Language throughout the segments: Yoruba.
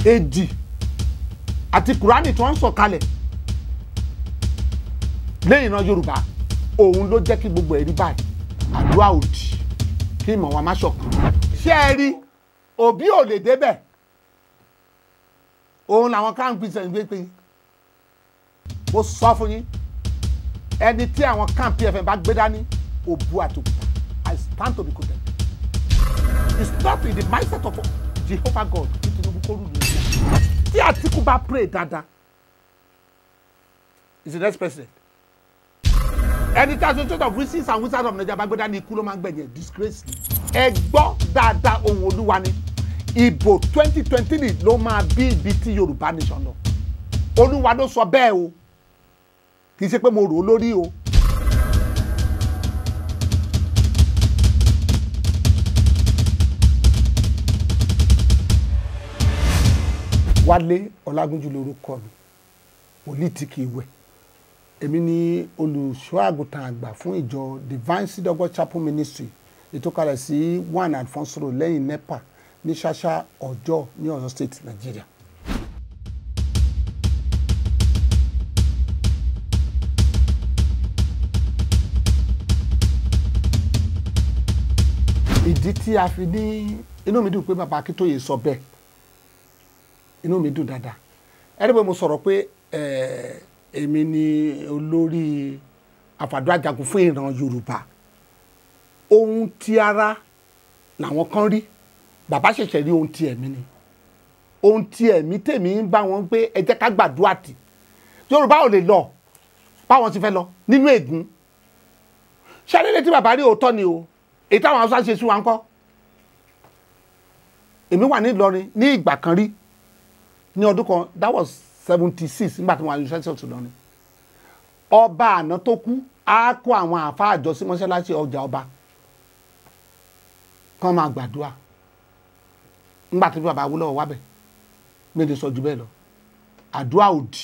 èdì àti kùránì tí wọ́n ń sọ kalẹ̀ lẹ́yìn náà Yorùbá òun ló jẹ́ kí gbogbo ẹ̀rí báyìí àdúrà òdì kí ìmọ̀ wa má ṣọ̀kan. ṣé ẹ rí òbí ò lè débẹ̀ òun làwọn camp christian gbé pé mo sọ fún yín ẹni tí àwọn camp pfm bá gbé dání òbu àtòkùtà I stand to be quoted. It's not in the mindset of Jehovah God kí Tinubu kó rúlu Nàìjíríà. Tí Àtíkù bá pray dáadáa is the next president. Ẹni tí association of witches and wizards of Nigeria bá gbé dání ikú ló máa ń gbẹ̀yìn disgrace. Ẹ gbọ́ dáadáa ohun Olúwa ni ìbò 2023 ló máa bí ibi tí Yoruba Nation lọ. Olúwa ló sọ bẹ́ẹ̀ o kì í ṣe pé mo rò ó lórí o. Wálé Olagunju lórúkọ mi wòlíì tí kì í wẹ̀ èmi ni olùṣọ́ àgùntàn àgbà fún ìjọ Divine Seed of God Chapel Ministry ètò kalẹ̀ sí 1 Alfonso Road lẹ́yìn NEPA ní ṣáṣá ọjọ́ ní Ọ̀yọ́ State Nigeria. ìdí tí a fi ní inú mi dùn pé bàbá Akintoye sọ bẹ́ẹ̀ inú mi dùn dáadáa ẹni pé mo sọ̀rọ̀ pé èmi ni olórí àfàdúrà jagun fún ìran Yorùbá ohun ti ara làwọn kan rí bàbá ṣẹ̀ṣẹ̀ rí ohun ti ẹ̀mí ni ohun ti ẹ̀mí tèmi ń bá wọn pé ẹ jẹ́ ká gbàdúrà tì Yorùbá ò lè lọ báwọn ti fẹ́ lọ nínú ègún ṣàlélẹ́ tí bàbá rí òótọ́ ni o èyí táwọn Haúsá ṣe sí wa ń kọ́ èmi wà ní Ìlọrin ní ìgbà kan rí ní ọdún kan that was 76 nígbà tí wọ́n wà ní University of Ìlọrin ọba àná tó kú á kó àwọn àáfàá àjọ sí mọ́ṣáláṣí ọjà ọba kán máa gbàdúrà nígbà tí bàbá Awólọ́wọ̀ wá bẹ̀ méje sọ jù bẹ́ẹ̀ lọ àdúrà òdì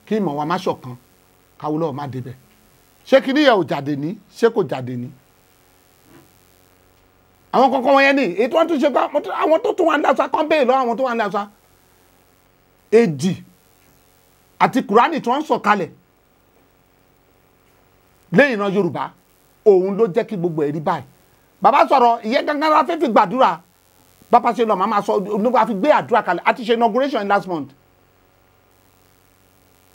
kí ìmọ̀ wa má ṣọ̀kan káwólọ́wọ̀ má débẹ̀ ṣé kí níyà ò jáde ní ṣé kò jáde ní àwọn kankan wọn yẹn ní ètò wọn tún ṣe gbá àwọn tó tún wà ní àṣà kan bẹ́ẹ̀ lọ àwọn tó wà ní àṣà èdì àti kùránì tí wọ́n ń sọ kalẹ̀ lẹ́yìn náà Yorùbá òun ló jẹ́ kí gbogbo ẹ̀rí báyìí bàbá sọ̀rọ̀ ìyẹn gangan la fẹ́ fi gbàdúrà bàbá ṣe lọ màmá sọ onígbà fi gbé àdúrà kalẹ̀ àti ṣe inauguration last month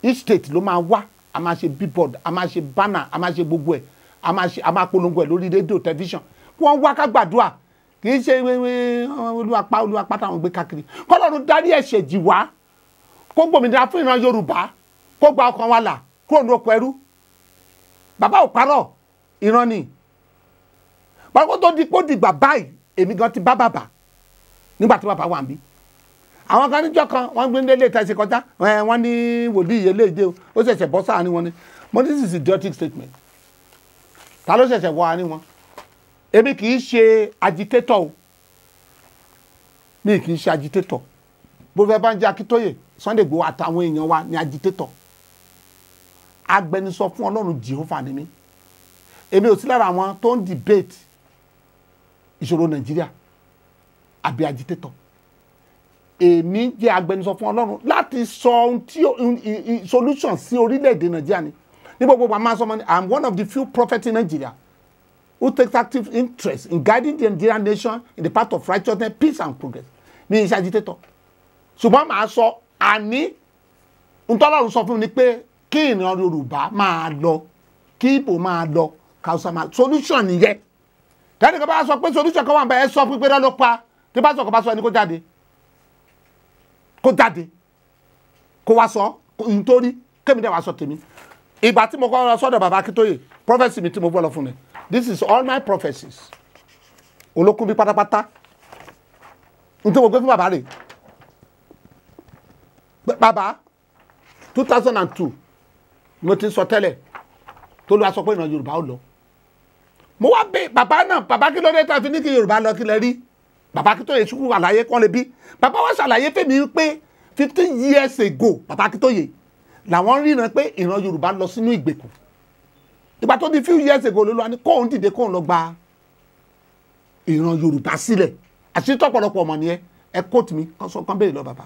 each state ló máa wá a máa ṣe billboard a máa ṣe banner a máa ṣe gbogbo ẹ̀ a máa polongo ẹ̀ lórí rédíò tẹlifíṣàn wọ́n wá ká gbàdúrà kì í ṣe olúwapá táwọn gbé káàkiri kọ́lọ́run dárí ẹ̀ṣẹ̀ jì wá kó gbòmìnira fún ìran Yorùbá kó gba ọkàn wa là kúrò ní oko ẹrú bàbá ò parọ́ ìran ni bàbá tó di kó dìgbà báyìí èmi gan ti bá bàbá nígbà tí bàbá wà ń bí àwọn kan níjọ́ kan wọ́n gbé nílé ìta ìṣe kọjá wọ́n ní wòlíì yẹlé ìdè ó ṣẹ̀ṣẹ̀ bọ́ sáà ní wọn ni mo ní this is idiotic statement ta ló ṣẹ̀ṣẹ̀ wọ àárín wọn èmi kì í ṣe agitator o mi kì í ṣe agitator bó fẹ́ bá ń jẹ́ Akintoye Sunday Igboho àtàwọn èèyàn wa ní agitator agbẹnusọ fún Ọlọ́run Jehovah ni mí èmi ò sí lára àwọn tó ń debate ìṣòro Nàìjíríà àbí agitator èmi jẹ́ agbẹnusọ fún Ọlọ́run láti sọ ohun tí solution sí orílẹ̀-èdè Nàìjíríà ni ní gbogbo wa máa sọ mọ́ ni I am one of the few prophets in Nigeria who takes active interest in guiding the Nigerian nation in the path of righteousness, peace and progress. Mi ṣe agitator. Ṣùgbọ́n màá sọ àní ntọ́lọ́run sọ fún mi ni pé kí ìran Yorùbá máa lọ kí Ìgbò máa lọ káwùsà máa solution nìyẹn. Tẹ́lẹ̀ kan bá sọ pé solution kan wà bẹ́ẹ̀ sọ pípé lọ́lọ́ pa tí bá sọ kan bá sọ ẹni kó jáde kó wá sọ nítorí kémi dẹ̀ wá sọ tèmi. Ìgbà tí mo kọ́ lọ sọ́dọ̀ bàbá Akintoye prophecy mi tí mo gbọ́ lọ fún mi. This is all my prophecies. Olókùn bí pátápátá. Nítorí mo gbé fún bàbá rẹ̀. Bàbá 2002 mo ti sọ tẹ́lẹ̀ tó lọ aṣọ pé ìran Yorùbá ó lọ. Mo wá bẹ̀ bàbá náà bàbá kí ló dé tá a fi ní kí Yorùbá lọ kí lẹ rí. Bàbá Akintoye ṣùkú àlàyé kan lè bí. Bàbá wa ṣàlàyé fèmí pé 15 years ago bàbá Akintoye làwọn ríran pé ìran Yorùbá lọ sínú ìgbèkùn. Ìgbà tó di few years ago ló lọ ní kóun dìde kóun lọ gba ìran Yorùbá sílẹ̀ àti tọ́pọ̀lọpọ̀ ọmọ nìyẹn ẹ quote mi kan béèrè lọ bàbá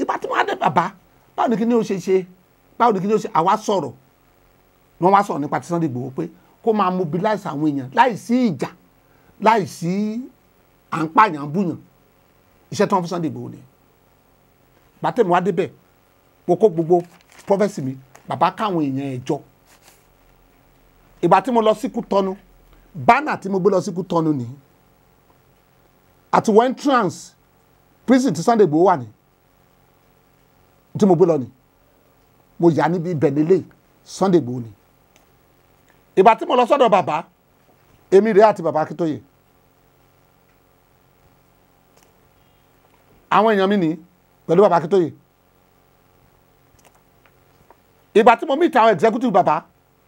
ìgbà tí mo wá dé bàbá báwo ni kí ni ó ṣe báwo ni kí ni ó ṣe àwa sọ̀rọ̀ wọ́n wá sọ̀rọ̀ nípa ti Sunday Igboho pé kó máa mobilize àwọn èèyàn láì sí ìjà láì sí à ń pààyàn búyàn iṣẹ́ tí wọ́n fún Sunday Igboho ni bàtẹ́ mi wá débẹ̀ mo kó gbogbo prophecy mi bàbá káwọn èèyàn ẹ̀jọ́ ìgbà tí mo lọ sí Kútọ́nù bánà tí mo gbé lọ sí Kútọ́nù ni àti wọ entrance prison tí Sunday Igboho wà ní tí mo gbé lọ ni mo yà níbi ibẹ̀ nílé Sunday Igboho ni ìgbà tí mo lọ sọ́dọ̀ bàbá èmi rẹ̀ àti bàbá Akintoye àwọn èèyàn mi ní pẹ̀lú bàbá Akintoye ìgbà tí mo meet àwọn executive bàbá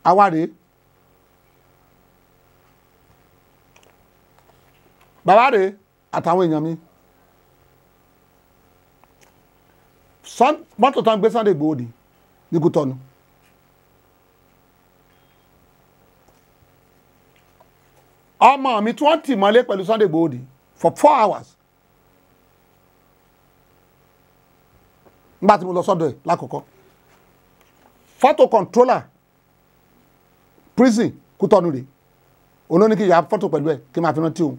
àwa rèé bàbá rèé àtàwọn èèyàn mi mọ́tò tó ń gbé Sunday Igboho ní Kútọ́nù ọmọ mi tí wọ́n tì mọ́lé pẹ̀lú Sunday Igboho for 4 hours nígbà tí mo lọ sọ́dọ̀ ẹ̀ lákòókò photo controller prison Kútọ́nù rèé òun ní kí ya photo pẹ̀lú ẹ̀ kí n máa fi rántí òun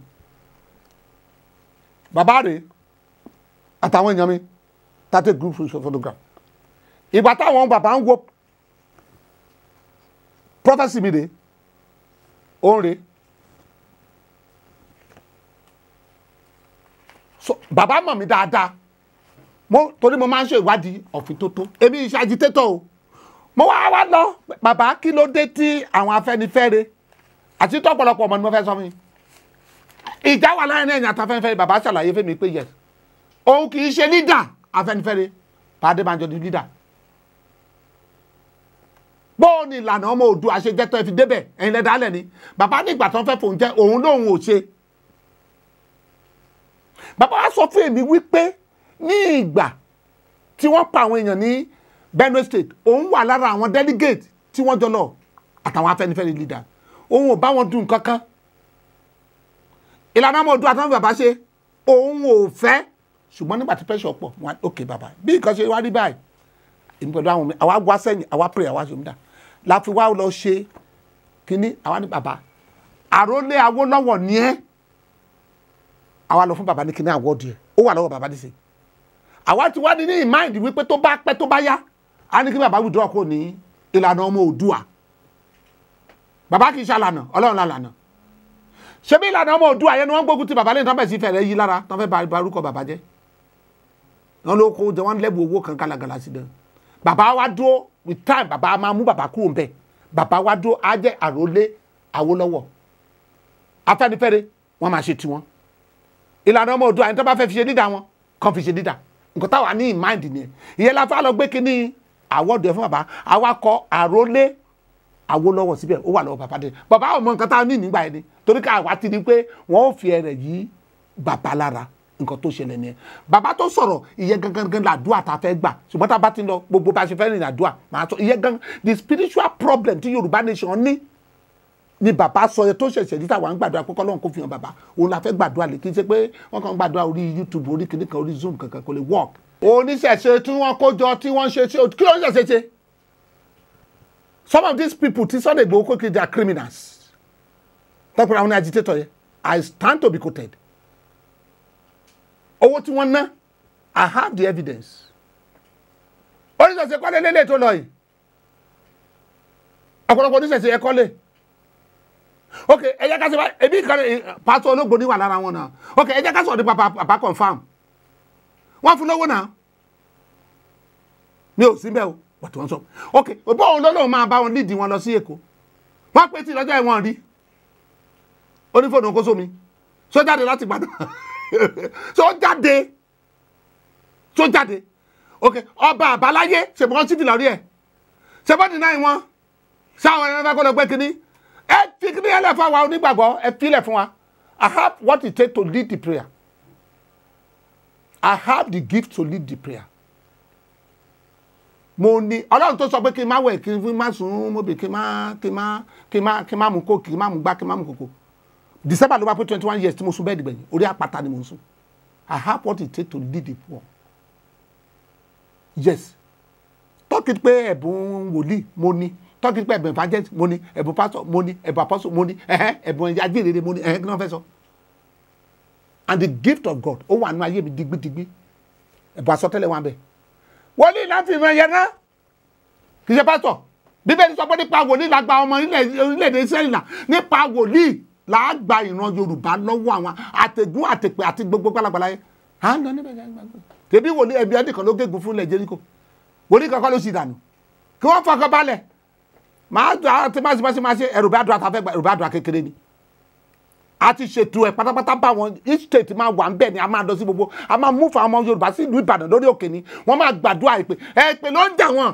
bàbá rèé àtàwọn èèyàn mi tàtẹ́ group photograph ìgbà táwọn bàbá ń wo prophecy mi rèé òun rèé so bàbá mọ̀ mí dáadáa torí mo máa ń ṣe ìwádìí ọ̀fìntótó èmi iṣẹ́ agitator o mo wá lọ bàbá kí ló dé tí àwọn Afẹ́nifẹ́re àti tọ́pọ̀lọpọ̀ ọmọ ni mo fẹ́ sọ fún mi ìjà wà láàrin ẹ̀yìn àtàfẹ́nifẹ́re bàbá ṣàlàyé fún mi pé yes òun kì í ṣe leader Afẹ́nifẹ́re Adébánjọ di leader bóun ni ìlànà ọmọ Oòduà ṣe jẹ́ tó ẹ fi débẹ̀ ẹ̀yin lẹ́dà alẹ̀ ni bàbá nígbà tó ń fẹ́ fòun jẹ́ òun lóun ò ṣe bàbá wa sọ fún èmi wípé ní ìgbà tí wọ́n pa àwọn èèyàn ní Benue State òun wà lára àwọn delegate tí wọ́n jọ lọ àtàwọn Afẹ́nifẹ́re leader òun ò bá wọn dùn kankan ìlànà ọmọ Oòduà tó ń bàbá ṣe òun ò fẹ́ ṣùgbọ́n nígbà tí pressure pọ̀ wọn ok bàbá bí nǹkan ṣe wá rí báyìí èmi pẹ̀lú àwọn àwa wá sẹ́yìn àwa pray àwa ṣòmídà la fi wá lọ ṣe kínní àwa ní bàbá àrólé Awólọ́wọ̀ ní ẹ́ àwa lọ fún bàbá ní kínní àwọ́dì ẹ̀ ó wà lọ́wọ́ bàbá níṣẹ́ àwa ti wá ní mind wípé tó bá pẹ́ tó bá yá a ní kí bàbá withdraw kúrò ní ìlànà ọmọ Oòduà bàbá kì í ṣàlànà Ọlọ́run làlànà ṣé bí ìlànà ọmọ Oòduà yẹn ni wọ́n gbógun ti bàbá lẹ́yìn tó ń bẹ̀ sí fẹ̀rẹ̀ yí lára tó ń fẹ́ ba orúkọ bàbá jẹ́ wọn ló kó jẹ wọn lẹ́bù owó kan gàlagàlà sí dán bàbá wa dúró with time bàbá máa mú bàbá kúrò ńbẹ̀ bàbá wa dúró á jẹ́ àrólé Awólọ́wọ̀ Afẹ́nifẹ́re wọ́n máa ṣe tiwọn ìlànà ọmọ Oòduà yẹn tó bá fẹ́ fi ṣe dídà wọn kàn fi ṣe dídà nǹkan táwa ní in mind nìyẹn ìyẹn la fà lọ gbé kínní àwọ́dù ẹ̀ fún bàbá àwa kọ àrólé Awólọ́wọ̀ síbẹ̀ ó wà lọ́wọ́ bàbá dé bàbá ọmọ nǹkan tá a ní nígbà yẹn ni torí ká àwa ti di pé wọ́n ó fi ẹrẹ̀ yí bàbá lára nǹkan tó ṣẹlẹ̀ nìyẹn bàbá tó sọ̀rọ̀ ìyẹn gangan làdúrà tá a fẹ́ gbà ṣùgbọ́n tá a bá ti lọ gbogbo bá a ṣe fẹ́ rìn àdúrà màá sọ ìyẹn gan the spiritual problem tí Yorùbá nation ní ni bàbá sọ yẹn tó ṣẹ̀ṣẹ̀ ní táwa ń gbàdúrà pé kọ́lọ́run kó fi hàn bàbá òun la fẹ́ gbàdúrà lè kí n ṣe pé wọ́n kàn ń gbàdúrà orí YouTube orí kìnnìkan orí Zoom kankan kò lè work. oníṣẹ̀ṣe tí wọ́n kó jọ tí wọ́n ṣe kí ló ń ṣẹ̀ṣẹ̀ ṣe. Some of these people tí Sunday Igboho kó kí they are criminals. tọ́pẹ́ àwọn agitator yẹn I stand to be quoted. owó tí wọ́n ná I have the evidence. oníṣẹ̀ṣe kọ́lé lélẹ̀ tó lọ yìí ọ̀pọ̀lọpọ̀ oníṣẹ̀ṣe yẹ kọ́lé. ok ẹ jẹ́ ká ṣe báyìí ebi kan pásítọ̀ olóògbé ní wà lára wọn náà ok ẹ jẹ́ ká sọ̀rọ̀ nípa bàbá confam wọ́n fún lówó náà mi ò sí bẹ́ẹ̀ o wọ́n ti wọ́n sọ ok bọ́ọ̀ lọ́lọ́run máa bá wọn lídìí wọn lọ sí Èkó wọ́n pè tí lọ́jọ́ ìwọ̀n rí onífòònù kó sómi só jáde láti gbàdán só jáde ok ọba àbáláyé ṣèbọn sífìlà rí ẹ̀ ṣèbọn dì náà wọn sáwọn ẹ̀rọ fẹ́ kó lọ gbé kínní ẹ fi kí ni ẹ lẹ fún wa onígbàgbọ́ ẹ filẹ̀ fún wa I have what it takes to lead the prayer I have the gift to lead the prayer mo ní Ọlọ́run tó sọ pé kí n má wẹ̀ kí n má sùn mọ́bì kí n má mú kó kí n má mú gbá kí n má mú kòkó December ló bá pé 21 years tí mo sùn bẹ́ẹ̀ dìgbẹ̀yìn orí àpáta ni mo ń sùn I have what it takes to lead the poor yes tọ́kì pé ẹ̀bùn wòlíì mo ní tọ́kì pé ẹ̀bùn evangelist mo ní ẹ̀bùn pastor mo ní ẹ̀bùn apostle mo ní ẹ̀bùn ajínrere mo ní kí ni wọ́n fẹ́ sọ. And the gift of God ó wà nínú ayé mi digbidigbi ẹ̀bùn àsọtẹ́lẹ̀ wà ń bẹ wòlíì láti ìran yẹn náà kì í ṣe pastor bíbélì sọ pé nípa wòlíì la gba ọmọ orílẹ̀-èdè Ísírẹ́lì là nípa wòlíì là á gba ìran Yorùbá lọ́wọ́ àwọn àtẹ̀gùn àtẹ̀pẹ̀ àti gbogbo pálapàla yẹn à ń lọ níbẹ̀ tẹ̀bí wòlíì ẹbí ẹnìkan ló gégùn fún ilẹ̀ Jẹ́ríkò wòlíì kankan ló sì dànù kí wọ́n fọkàn balẹ̀ máa dùn àti máa ṣe ẹ̀rù bá dùn àtàfẹ́ ẹ̀rù bá dùn àkékeré ni a ti ṣètò ẹ̀ pátápátá bá wọn each state máa wà ń bẹ̀ ni a máa lọ sí gbogbo a máa mú fún àwọn ọmọ Yorùbá sí ìlú Ìbàdàn lórí òkè ni wọ́n máa gbàdúrà èpè ló ń jà wọ́n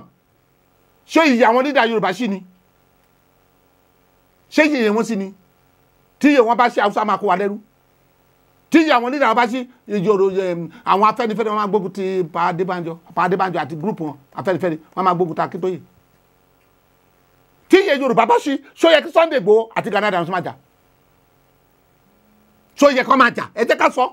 ṣé ìyè àwọn lídà Yorùbá sí ni ṣé ìyè wọn sí ni tí ìyè wọn bá ṣe Haúsá máa kó wa lẹ́rú tí ìyè àwọn lídà wọn bá ṣe àwọn Afẹ́nifẹ́re wọn máa gbógun ti Pa Adébánjọ àti gúrùpù wọn Afẹ́nifẹ́re wọn máa gbógun ti Akíntóyè tí ìyè Yorùbá bá ṣe ṣó yẹ kí Sunday Igboho àti Gani Adams máa jà ṣó yẹ kó máa jà ẹ jẹ́ ká sọ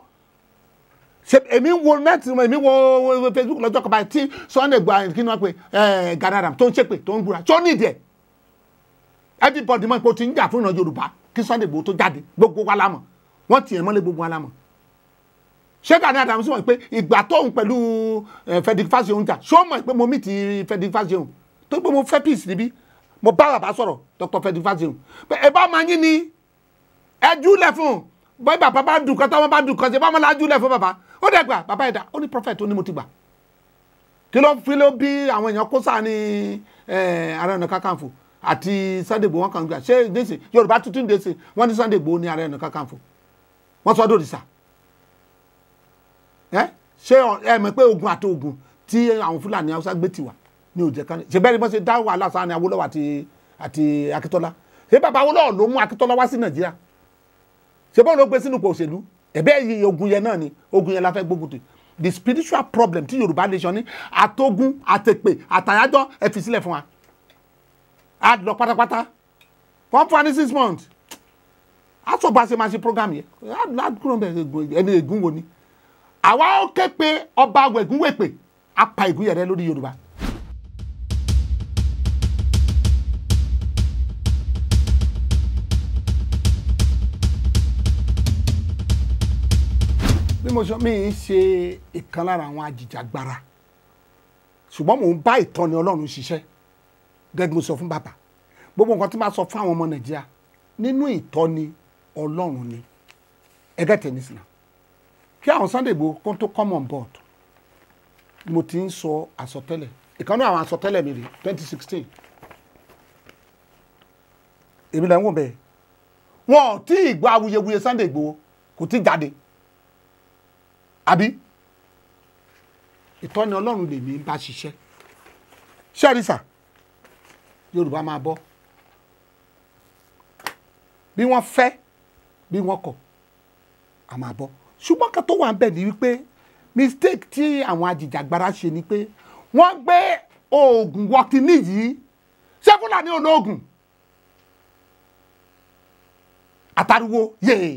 èmi wo nẹ́ẹ̀tì èmi wo Facebook lọ́jọ́ kan báyìí tí Sunday Igboho kí ni wọ́n pe Gani Adams tó ń ṣépè tó ń gbúra tó ní ìdí ẹ̀ everybody mọ̀ pé o ti ń jà fún ìran Yorùbá kí Sunday Igboho tó jáde gbogbo wa lámọ̀ wọ́n tiẹ̀ mọ́lé gbogbo wa lámọ̀ ṣé Gani Adams mọ̀ pé ìgbà tóun pẹ̀lú Frederick Fáṣẹ̀hùn jà ṣó mọ̀ pé mo mí ti Frederick Fáṣẹ̀hùn tó pé mo fẹ́ peace níbí mo bá bàbá sọ̀rọ̀ Dr. Frederick Fáṣẹ̀hùn pé ẹ bá máa yín ni ẹ júlẹ̀ fún bọ́ẹ̀ bàbá bá dùn kan tọ́wọ́ bá dùn kan ṣe bá máa la júlẹ̀ fún bàbá ó dẹ̀ gbà bàbá ẹ̀dá ó ní prophet ó ní mo ti gbà kí ló fi ló bí àwọn èèyàn kó sáà ní Ààrẹ Ọ̀nà Kakanfò àti Sunday Igboho wọn kàn gbà ṣé dèsè Yorùbá tuntun dèsè wọn ní Sunday Igboho ní Ààrẹ Ọ̀nà Kakanfò wọn sọ dòdì sà ṣé ẹ mọ̀ pé ogun àti ogun tí àwọn Fúlàní Haúsá gbé tiwa ní òjẹ kan ṣe bẹ́ẹ̀ ni wọ́n ṣe dá wàhálà sáà ní Awólọ́wọ̀ àti Akíntọ́lá ṣé bàbá Awólọ́wọ̀ ló mú Akíntọ́lá wá sí Nàìjíríà ṣe bọ́ọ̀ ló gbé sínú ipò òṣèlú ẹ̀bẹ́ yìí ogun yẹn náà ni ogun yẹn la fẹ́ gbógun tì the spiritual problem tí Yorùbá nation ní àtogun àtèpè àtàyájọ́ ẹ fi sílẹ̀ fún wa a lọ pátápátá wọ́n fún wa ní 6 months a sọ bá ṣe máa ṣe program yẹn a kúrò ẹni ègún wo ni àwa ó ké pé ọba wẹ̀gún wèpè a pa ègún yẹn rẹ lórí Yorùbá. bí mo sọ mi ń ṣe ìkan lára àwọn ajìjàgbara ṣùgbọ́n mò ń bá ìtọ́ni Ọlọ́run ṣiṣẹ́ gẹ́gẹ́ mo sọ fún bàbá gbogbo nǹkan tí máa sọ fún àwọn ọmọ Nàìjíríà nínú ìtọ́ni Ọlọ́run ni ẹgẹ́ tẹ̀nísì náà kí àwọn Sunday Igboho kó tó come on board mo ti ń sọ àsọtẹ́lẹ̀ ìkànnì àwọn àsọtẹ́lẹ̀ mi rè 2016 èmi lẹ́ ń wò bẹ́ẹ̀ wọn ò tí ì gbọ́ awuyewuye Sunday Igboho kò tí jáde àbí ìtọ́ni Ọlọ́run lèmi bá ṣiṣẹ́ ṣẹ́ríṣà Yorùbá máa bọ́ bí wọ́n fẹ́ bí wọ́n kọ̀ a máa bọ́ ṣùgbọ́n kan tó wà ń bẹ̀ ni wípé mistake tí àwọn ajìjàgbara ṣe ni pé wọ́n gbé oògùn wọ́kì níyìí ṣé Fúlàní olóògùn àtàríwó yéè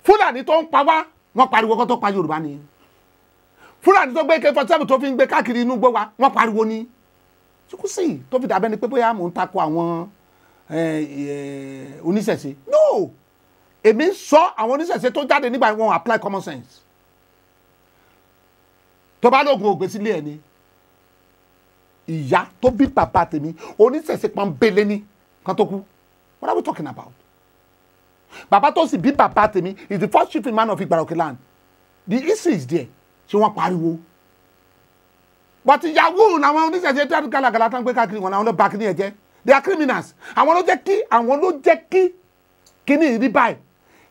Fúlàní tó ń pa wá wọ́n pariwo kó tó pa Yorùbá ni Fúlàní tó gbé AK-47 tó fi ń gbé káàkiri inú gbó wa wọ́n pariwo ni ṣùkú sí tó fi dàbẹ́ ni pé bóyá mò ń takò àwọn oníṣẹ̀ṣe no èmi ń sọ àwọn oníṣẹ̀ṣe tó jáde nígbà wọn apply common sense tó bá lóògùn ògbé sílé ẹ̀ ni ìyá tó bí bàbá tèmi oníṣẹ̀ṣe pọ́nbélé ní kan tó kú what are we talking about bàbá tó sì bí bàbá tèmi is the first chief man of Igboho land the issue is there ṣé wọ́n pariwo but ìyàwó làwọn oníṣẹ̀ṣe tí wọ́n gàlagàlà tán gbé káàkiri wọn làwọn ló bá kíní ẹ̀ jẹ́ they are criminals àwọn ló jẹ́ kí kíní ìrí báyìí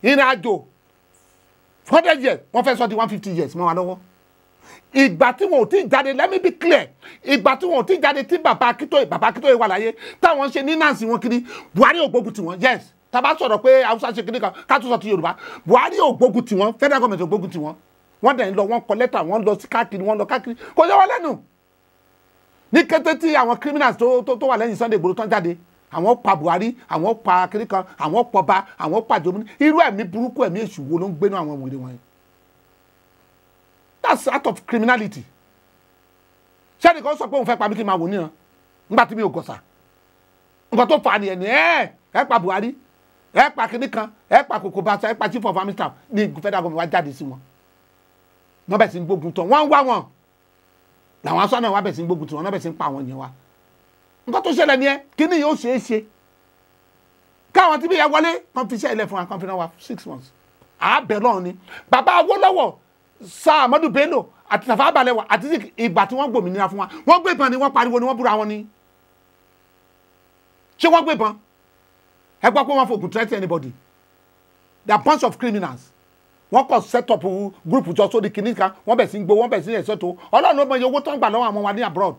ìrìn àjò 100 years wọ́n fẹ́ sọ di 150 years mọ́ wa lọ́wọ́ ìgbà tí wọn ò tí jáde let me be clear ìgbà tí wọn ò tí jáde tí bàbá Akíntóyè wà láyé táwọn ṣe ní náàsì wọn kiri Buhari ò gbógun tì wọ́n yes tàbá sọ̀rọ̀ pé Haúsá ṣe kiri kan ká tún sọ ti Yorùbá Buhari ò gbógun tì wọ́n federal government ò gbógun tì wọ́n wọ́n dẹ̀ ń lọ wọ́n kọ lẹ́tà wọ́n lọ sí káàkiri wọ́n lọ káàkiri kò yẹ wọ́n lẹ́nu ní kété tí àwọn criminals tó wà lẹ́yìn Sunday Igboho tán jáde àwọn pa Buhari àwọn pa kiri kan àwọn pọba àwọn pa jomini irú ẹ̀mí burúkú ẹ̀mí èṣù wo ló ń gbénú àwọn wèrè wọn. That's out of criminality ṣé nìkan sọ pé òun fẹ́ pa mí kí n máa wò níran nígbà tí mi ò gọ̀sà nǹkan tó fà á nìyẹn ni ẹ pa Buhari ẹ pa kinní kan ẹ pa kòkò bàtà ẹ pa chief of army staff ní federal government wá jáde sí wọn wọ́n bẹ̀ sí ń gbógun tán wọ́n ń wá wọn làwọn aṣọ náà wá bẹ̀ sí ń gbógun tán wọ́n bẹ̀ sí ń pa àwọn èèyàn wa nǹkan tó ṣẹlẹ̀ ni kíní yóò ṣeé ṣe káwọn tí bí ya wọlé kan fi iṣẹ́ ilẹ̀ fún wa kan fi náà wá 6 months àbẹ̀ lọ́run ni bàbá Awólọ́wọ̀ Sir Ahmadu Bello àti Tafawa Balewa àti ìgbà tí wọ́n gbòmìnira fún wa wọ́n gbé ìbọn ni wọ́n pariwo ni wọ́n búra wọn ni ṣé wọ́n gbé ìbọn ẹ gbọ́ pé wọ́n fògùn threaten anybody they are bunch of criminals wọ́n kọ́ set up group jọ sórí kìíní kan wọ́n bẹ̀ sí gbó wọ́n bẹ̀ sí ẹ̀sọ́ tó Ọlọ́run ló mọ iye owó tó ń gbà lọ́wọ́ àwọn wa ní abroad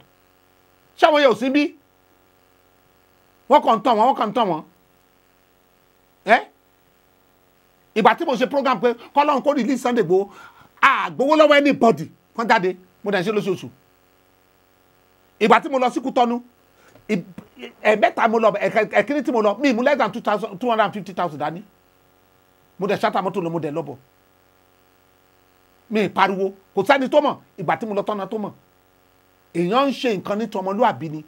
ṣé àwọn yẹn ò sí bí wọ́n kàn ń tàn wọ́n ìgbà tí mo ṣe program pé kọ́lọ́run kó release Sunday Igboho àgbowó lọ́wọ́ anybody kan jáde mo dẹ̀ ṣe lóṣooṣù ìgbà tí mo lọ sí Kútọ́nù ẹ̀mẹ́ta mo lọ ẹ̀kíní tí mo lọ mi mú less than 250,000 dání mo dẹ̀ ṣáta mọ́tò lọ mo dẹ̀ lọ́bọ̀ mi pariwo kò sẹ́ni tó mọ̀ ìgbà tí mo lọ tọ́nà tó mọ̀ èèyàn ń ṣe nǹkan ní tọmọlúàbí ni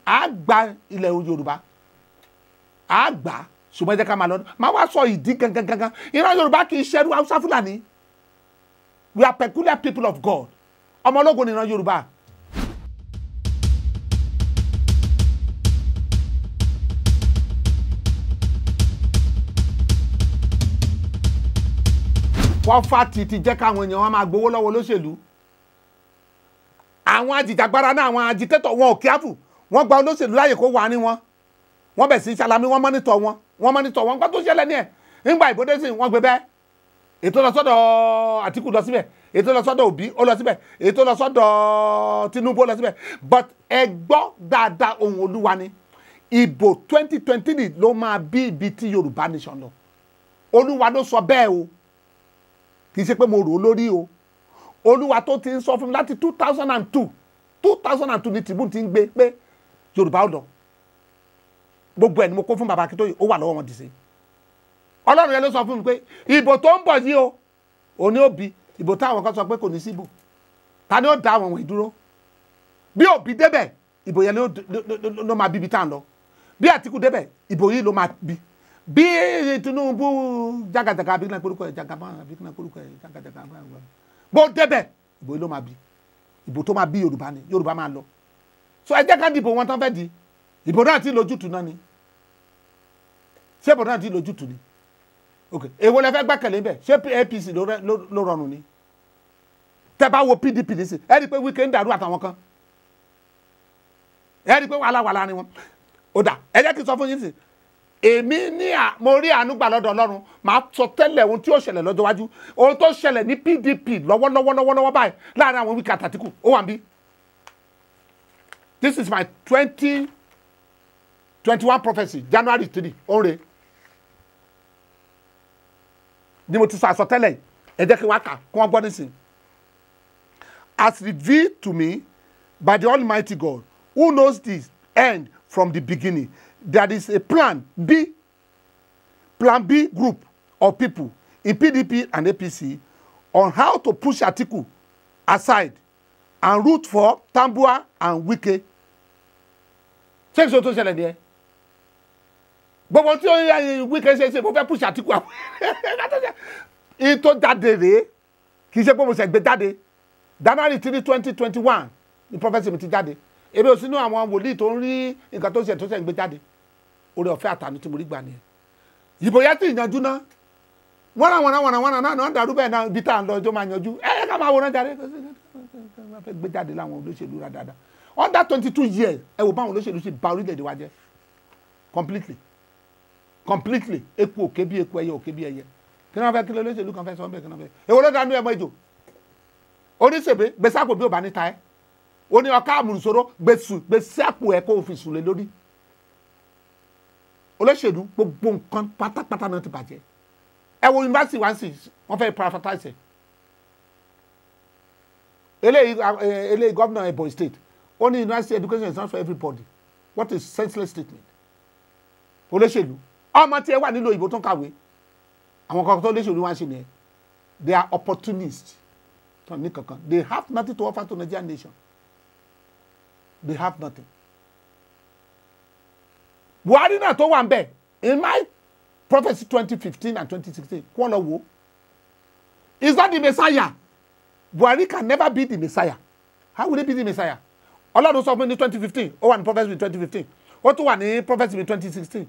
à gba ilẹ̀ Yorùbá à gbà ṣùgbọ́n ẹ jẹ́ ká máa lọ máa wá sọ ìdí gangan ìran Yorùbá kì í ṣẹ́rú Haúsá Fúlàní we are peculiar people of God ọmọ ológun ni ìran Yorùbá. wọ́n fà títí jẹ́ káwọn èèyàn wọn máa gbowó lọ́wọ́ olóṣèlú àwọn ajìjàgbara náà àwọn agitator wọn ò kíáfù wọ́n gba olóṣèlú láyè kó wà ní wọn wọ́n bẹ̀ sí Salami wọ́n mọ́nítọ̀ wọn nǹkan tó ṣẹlẹ̀ ní ẹ̀ nígbà ìbòdè sí wọ́n gbé bẹ́ẹ̀ ètò lọ sọ́dọ̀ Àtíkù lọ síbẹ̀ ètò lọ sọ́dọ̀ Òbí ó lọ síbẹ̀ ètò lọ sọ́dọ̀ Tinubu ó lọ síbẹ̀ but ẹ gbọ́ dáadáa ohun Olúwa ni ìbò 2023 ló máa bí ibi tí Yorùbá nation lọ Olúwa ló sọ bẹ́ẹ̀ o kì í ṣe pé mo rò ó lórí o Olúwa tó ti ń sọ fún mi láti 2002 ní Tribune ti ń gbé pé Yorùbá ó lọ gbogbo ẹ̀ ni mo kó fún bàbá Akintoye ó wà lọ́wọ́ wọn dìse Ọlọ́run yẹn ló sọ fún mi pé ìbò tó ń bọ̀ yìí o òní òbí ìbò táwọn kan sọ pé kò ní síbò ta ni ó dá àwọn wọ̀nyí dúró bí Òbí débẹ̀ ìbò yẹn ló máa bí ibi tá à ń lọ bí Àtíkù débẹ̀ ìbò yìí ló máa bí Tinubu jagajaga abikina korúkọ ẹ jagaba abikina korúkọ ẹ jagajaga bó débẹ̀ ìbò yìí ló máa bí ìbò tó máa bí Yorùbá ni Yorùbá máa lọ so ẹ jẹ́ ká dìbò wọn tán fẹ́ di ìbò náà ti lójútùú náà ni ṣé ìbò náà ti lójútùú ni ok èwo lẹ fẹ́ gbẹ́kẹ̀lé bẹ́ẹ̀ ṣé APC ló rọrùn ni tẹ́ bá wo PDP ní sí ẹ rí i pé Wike ń dàrú àtàwọn kan ẹ rí i pé wàhálà ni wọn ó dà ẹ jẹ́ kí n sọ fún yín sí èmi ní mo rí àánú gbà lọ́dọ̀ Ọlọ́run màá sọ tẹ́lẹ̀ ohun tí ó ṣẹlẹ̀ lọ́jọ́ iwájú ohun tó ṣẹlẹ̀ ní PDP lọ́wọ́lọ́wọ́ báyìí láàrin àwọn Wike àtàtìkù ó wà níbí this is my 2021 prophecy January 3 oore ni mo ti sọ àsọtẹ́lẹ̀ ẹ jẹ́ kí wá kà kí wọ́n gbọ́ nísìn as revealed to me by the Almighty God who knows the end from the beginning. There is a plan B group of people in PDP and APC on how to push Atiku aside and root for Tambuwal and Wike. Ṣé kí n sọ tó ṣẹlẹ̀ díẹ̀? Gbogbo tí ó yẹ Wike ṣe mo fẹ́ push Atiku àwọn. Ìtò jáde rèé kì í ṣe pé mo ṣe gbé jáde. January 3, 2021 ni prophecy mi ti jáde. Èmi ò sínú àwọn wòlíì tó ń rí nǹkan tó ṣe ń gbé jáde. Oore ọ̀fẹ́ àtànú tí mo rí gbà nìyẹn. Ìbò yẹn ti yanjú náà wọ́n náà dàrú bẹ́ẹ̀ náà ibi tá à ń lọ ọjọ́ máa yanjú ẹ ká máa wòran jáde fẹ́ gbé jáde láwọn olóṣèlú rà dáadáa under 22 years ẹ wò báwọn olóṣèlú ṣe bà orílẹ̀-èdè wa jẹ́ completely eku òkè bí eku ẹyẹ òkè bí ẹyẹ kí wọ́n fẹ́ kí olóṣèlú kan fẹ́ sọ bẹ́ẹ̀ kí wọ́n fẹ́ èwo ló dánú ẹmọ ìjò oníṣègbè gbèsè àpò bí ò bá níta ẹ ó ní ọkà àmùsòrò gbèsè àpò ẹ kó o fi sùn lé lórí olóṣèlú gbogbo nǹkan pátápátá náà ti bàjẹ́ ẹ wo yunifásitì wá sí wọ́n fẹ́ privatize eléyìí gómìnà Ebonyi state ó ní university education is not for everybody what is senseless statement olóṣèlú ọmọ tí ẹ wà nílò òyìnbó tó ń kàwé àwọn kan tó olóṣèlú wá ń ṣe nìyẹn they are opportunists tó ní kankan they have nothing to offer to Nigerian nation they have nothing. Buhari náà tó wà ń bẹ̀ in my prophecy 2015 and 2016 kó lọ wò. Is that the Messiah? Buhari can never be the Messiah. How will he be the Messiah? Ọlọ́run sọ fún mi ní 2015 ó wà ní prophecy in 2015 ó tún wà ní prophecy in 2016.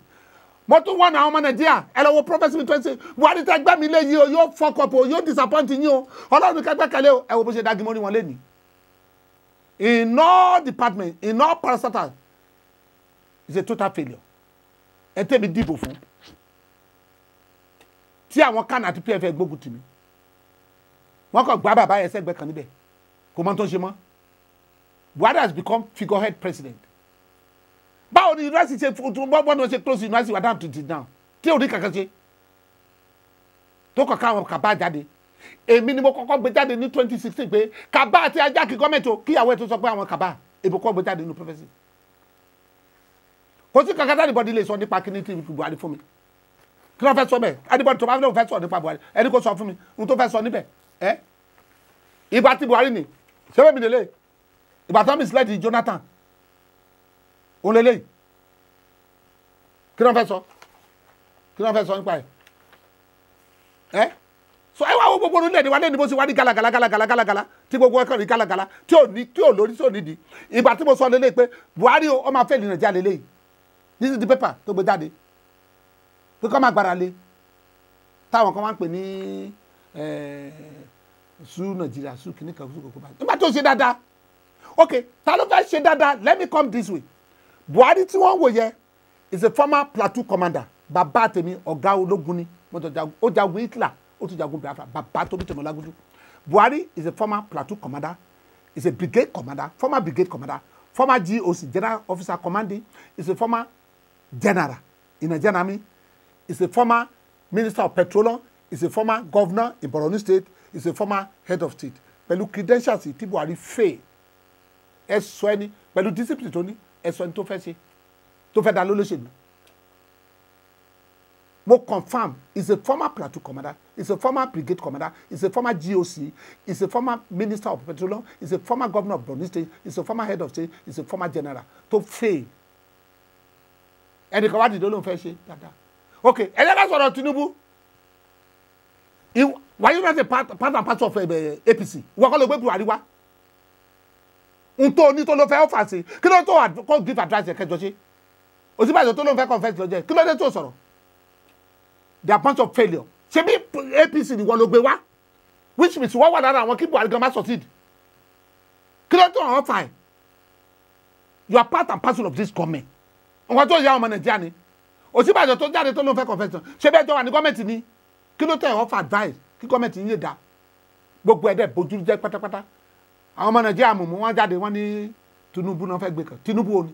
Mo tún wọ́n àwọn ọmọ Nàìjíríà ẹ lọ wo prophecy in 2016 Buhari tẹ gbẹ́ mi lé yìí o yóò fuck up o yóò disappoint yín o Ọlọ́run kẹgbẹ́ kẹlẹ́ o ẹ wo bó ṣe dági mọ́rí wọn lé ní. In all departments, in all parastatals, it's a total failure. Ẹ tẹ́mi dìbò fún. Tí àwọn kan àti PFF gbógun tì mí. Wọ́n kàn gbá bàbá yẹn sẹ́gbẹ́ kan níbẹ̀. Kò mọ tó ń ṣe mọ́. Buhari has become figurehead president. Báwo ni university ṣe wọ́n ṣe close university wà down to it now? Tí ò ní kankan ṣe. Tó kàn káwọn kàbá jáde. Èmi ni mo kọ́kọ́ gbé jáde ní 2016 pé kàbá àti ajá kí gọ́ọ̀mẹ̀ntì o kíyàwó ẹ̀ tó sọ pé àwọn kàbá èbò kọ́ gbé jáde nínú prophecy. Kò sí kankan táwọn ìbọ̀dì lè sọ nípa kíní tí Buhari fún mi. Kí ló fẹ́ sọ bẹ́ẹ̀? Anybody tó bá fẹ́ sọ nípa Buhari ẹni kò sọ fún mi ohun tó fẹ́ sọ níbẹ̀. Ìgbà tí Buhari ni ṣé bẹ́ẹ̀ mi lè lè ìgbà tó misled Jonathan òun lè lè kí ló fẹ́ sọ? Kí ló fẹ́ sọ nípa ẹ̀? So ẹ wá wo gbogbo orílẹ̀-èdè wa lẹ́ni bó ṣe wá ní gàlagàlagàlagàlagàlà tí gbogbo ẹ̀kọ́ rí gàlagàlà tí ò lórí tí ò nídìí ìgbà tí mo sọ lélẹ̀ pé Buhari ó máa fẹ́ ìlú Nàìjíríà lélẹ̀ this is the paper tó gbé jáde pé kọ́ máa gbára lé táwọn kan wá ń pè ní su Nàìjíríà su kìíní kan su kòkó báyìí nígbà tó ṣe dáadáa ok ta ló fẹ́ ṣe dáadáa let me come this way Buhari tí wọ́n wò yẹ is a former platoon commander bàbá tèmi ọ̀gá ológun ni ó jagun Hitler ó tún jagun Biafra bàbá tó bí tèmi Olagunju. Buhari is a former platoon commander is a brigade commander former brigade commander former GOC general officer commanding is a former general in Nigerian army is a former minister of petroleum is a former governor in Borno state is a former head of state pẹ̀lú credentials tí Buhari fail ẹ sọ ẹni pẹ̀lú discipline tó ní ẹ sọ ẹni tó fẹ́ ṣe tó fẹ́ dá lólóṣèlú. Mo confirm is a former platoon commander is a former brigade commander is a former GOC is a former minister of petroleum is a former governor of Borno state is a former head of state is a former general tó fail ẹnì kan wá dìde ló ń fẹ́ ṣe dáadáa ok ẹ̀yẹ́ ká sọ̀rọ̀ Tinubu were you not a part and parcel of APC wọ́n kọ́ ló gbé Buhari wá n tó ní tó ló fẹ́ ọ́fà sí kí ló tó kó give advice kẹjọ ṣe Ọ̀ṣínbàjò tó ló ń fẹ́ confess lọ́jọ́ kí ló dé tó sọ̀rọ̀ they are bunch of failure ṣe bí APC ni wọ́n ló gbé wá which means wọ́n wà lára àwọn kí Buhari gan má succeed kí ló tó àwọn fà ẹ̀ you are part and parcel of this government nǹkan tó yà ọmọ Nàìjíríà ni Ọ̀ṣínbàjò tó jáde tó ló ń fẹ́ confess ṣe bẹ́ẹ̀ jọ wà ní gọ́ọ̀mẹ̀ntì ni kí ló tẹ̀ ọ́ fà advice kí gọ́ọ̀mẹ̀ntì yín lè dá gbogbo ẹ̀dẹ̀ bójú jẹ́ pátápátá àwọn ọmọ Nàìjíríà mú wọn jáde wọn ní Tinubu náà fẹ́ gbé kan Tinubu ò ní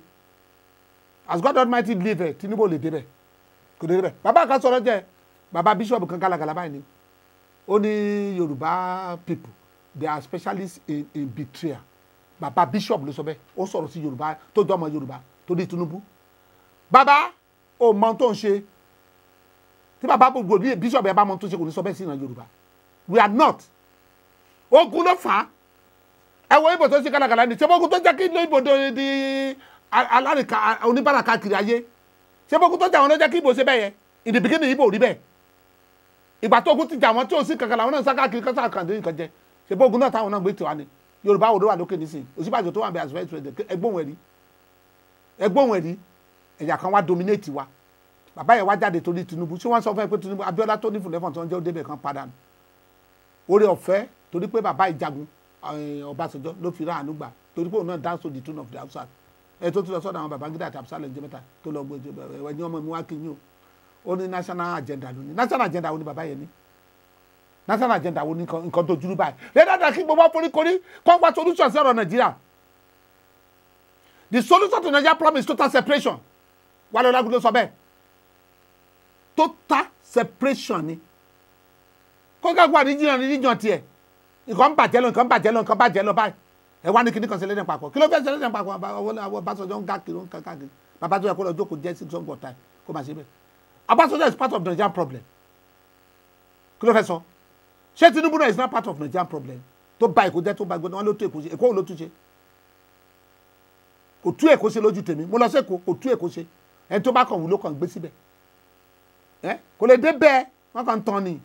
as God Almighty live ẹ̀ Tinubu ò lè débẹ̀ kò débẹ̀ bàbá kan sọ̀rọ̀ jẹ́ bàbá bíṣọ̀bù kan gàlagàlà báyìí ni ó ní Yorùbá people they are specialists in betrayal bàbá bíṣọ̀bù ló sọ bẹ́ẹ̀ ó sọ̀rọ̀ sí Yorùbá tó jọ ọmọ Yorùbá tó ní Tinubu bàbá ò mọ tó ń ṣe tí bàbá gbogbo ní bíṣọ̀bù ẹ bá mọ tó ṣe kò ní sọ bẹ́ẹ̀ sí ìran Yorùbá we are not ogun ló fà á ẹ wo ibo tó ṣe gàlagàlà ni ṣé ogun tó jẹ́ kí ló ibo di alárìnká oníbàárà káàkiri ayé ṣé ogun tó jẹ́ àwọn ló jẹ́ kí ibo ṣe bẹ́ẹ̀ yẹn in the beginning ibo rí bẹ́ẹ̀ ìgbà tó ogun ti jà wọ́n tí ò sí kankan làwọn náà ń sá káàkiri kọ́sà kàndé nǹkan jẹ ṣe bó ogun náà táwọn náà gbé tiwa ni Yorùbá wo ló wà lókè nísìnyí Ọ̀ṣínbàjò tó wà bẹ àṣìwẹ́ ìṣẹ̀lẹ̀ ẹgbóhùn ẹ̀rí ẹ̀yà kan wá dominate wa bàbá yẹn wá jáde torí Tinubu ṣé wọ́n sọ fún ẹ pé Tinubu Abíọ́lá tó ní fúnlẹ́fọ̀n tó ń jẹ́ ó débẹ̀ kan padà nù oore ọ̀fẹ́ torí pé bàbá ìjagun Ọbásanjọ́ ló fi ráàánú gbà torí pé òun náà dance to the tune of the Hausa ẹ tó tún lọ sọ́dọ̀ àwọn Babangida àti Absalom jẹ́ mẹ́ta tó lọ gbé ẹ̀wẹ̀ ní ọmọ mi wá kí yín o ó ní national agenda ló ní national agenda wo ni bàbá yẹn ní national agenda wo ni nǹkan tó jùlọ báyìí lẹ́dàdà kí gbogbo foríkorí kọ́ wá solution sí ọ̀rọ̀ Nàìjíríà the solution to Nigeria problem is total separation wà lọ́la gbọ́dọ̀ sọ bẹ́ẹ̀ total separation ni kó gàgbọ́ àdíjìyàn tiẹ̀ nǹkan bàjẹ́ lọ báyìí ẹ wá ní kíní kan ṣẹlẹ̀ ní papọ̀ kí ló fẹ́ ṣẹlẹ̀ ní papọ̀ àwọn Ọbásanjọ́ ń káàkiri ń káàkiri bàbá tó yẹ kó lọ jókòó jẹ́ 6 months time kó máa ṣe bẹ́ẹ̀ Ọbásanjọ́ is part of the Nigerian problem kí ló fẹ́ sọ ṣé Tinubu náà is not part of the Nigerian problem tó ba Èkó jẹ́ tó ba gbọ́dọ̀ wọn ló tó Èkó ṣe Èkó ló tún ṣe kò tú Èkó ṣe lójú tèmi mo lọ sí Èkó kò tú Èkó ṣe ẹni tó bá kàn wù ló kàn gbé síbẹ̀ kò lè dé bẹ́ẹ̀ wọ́n kàn ń tan ni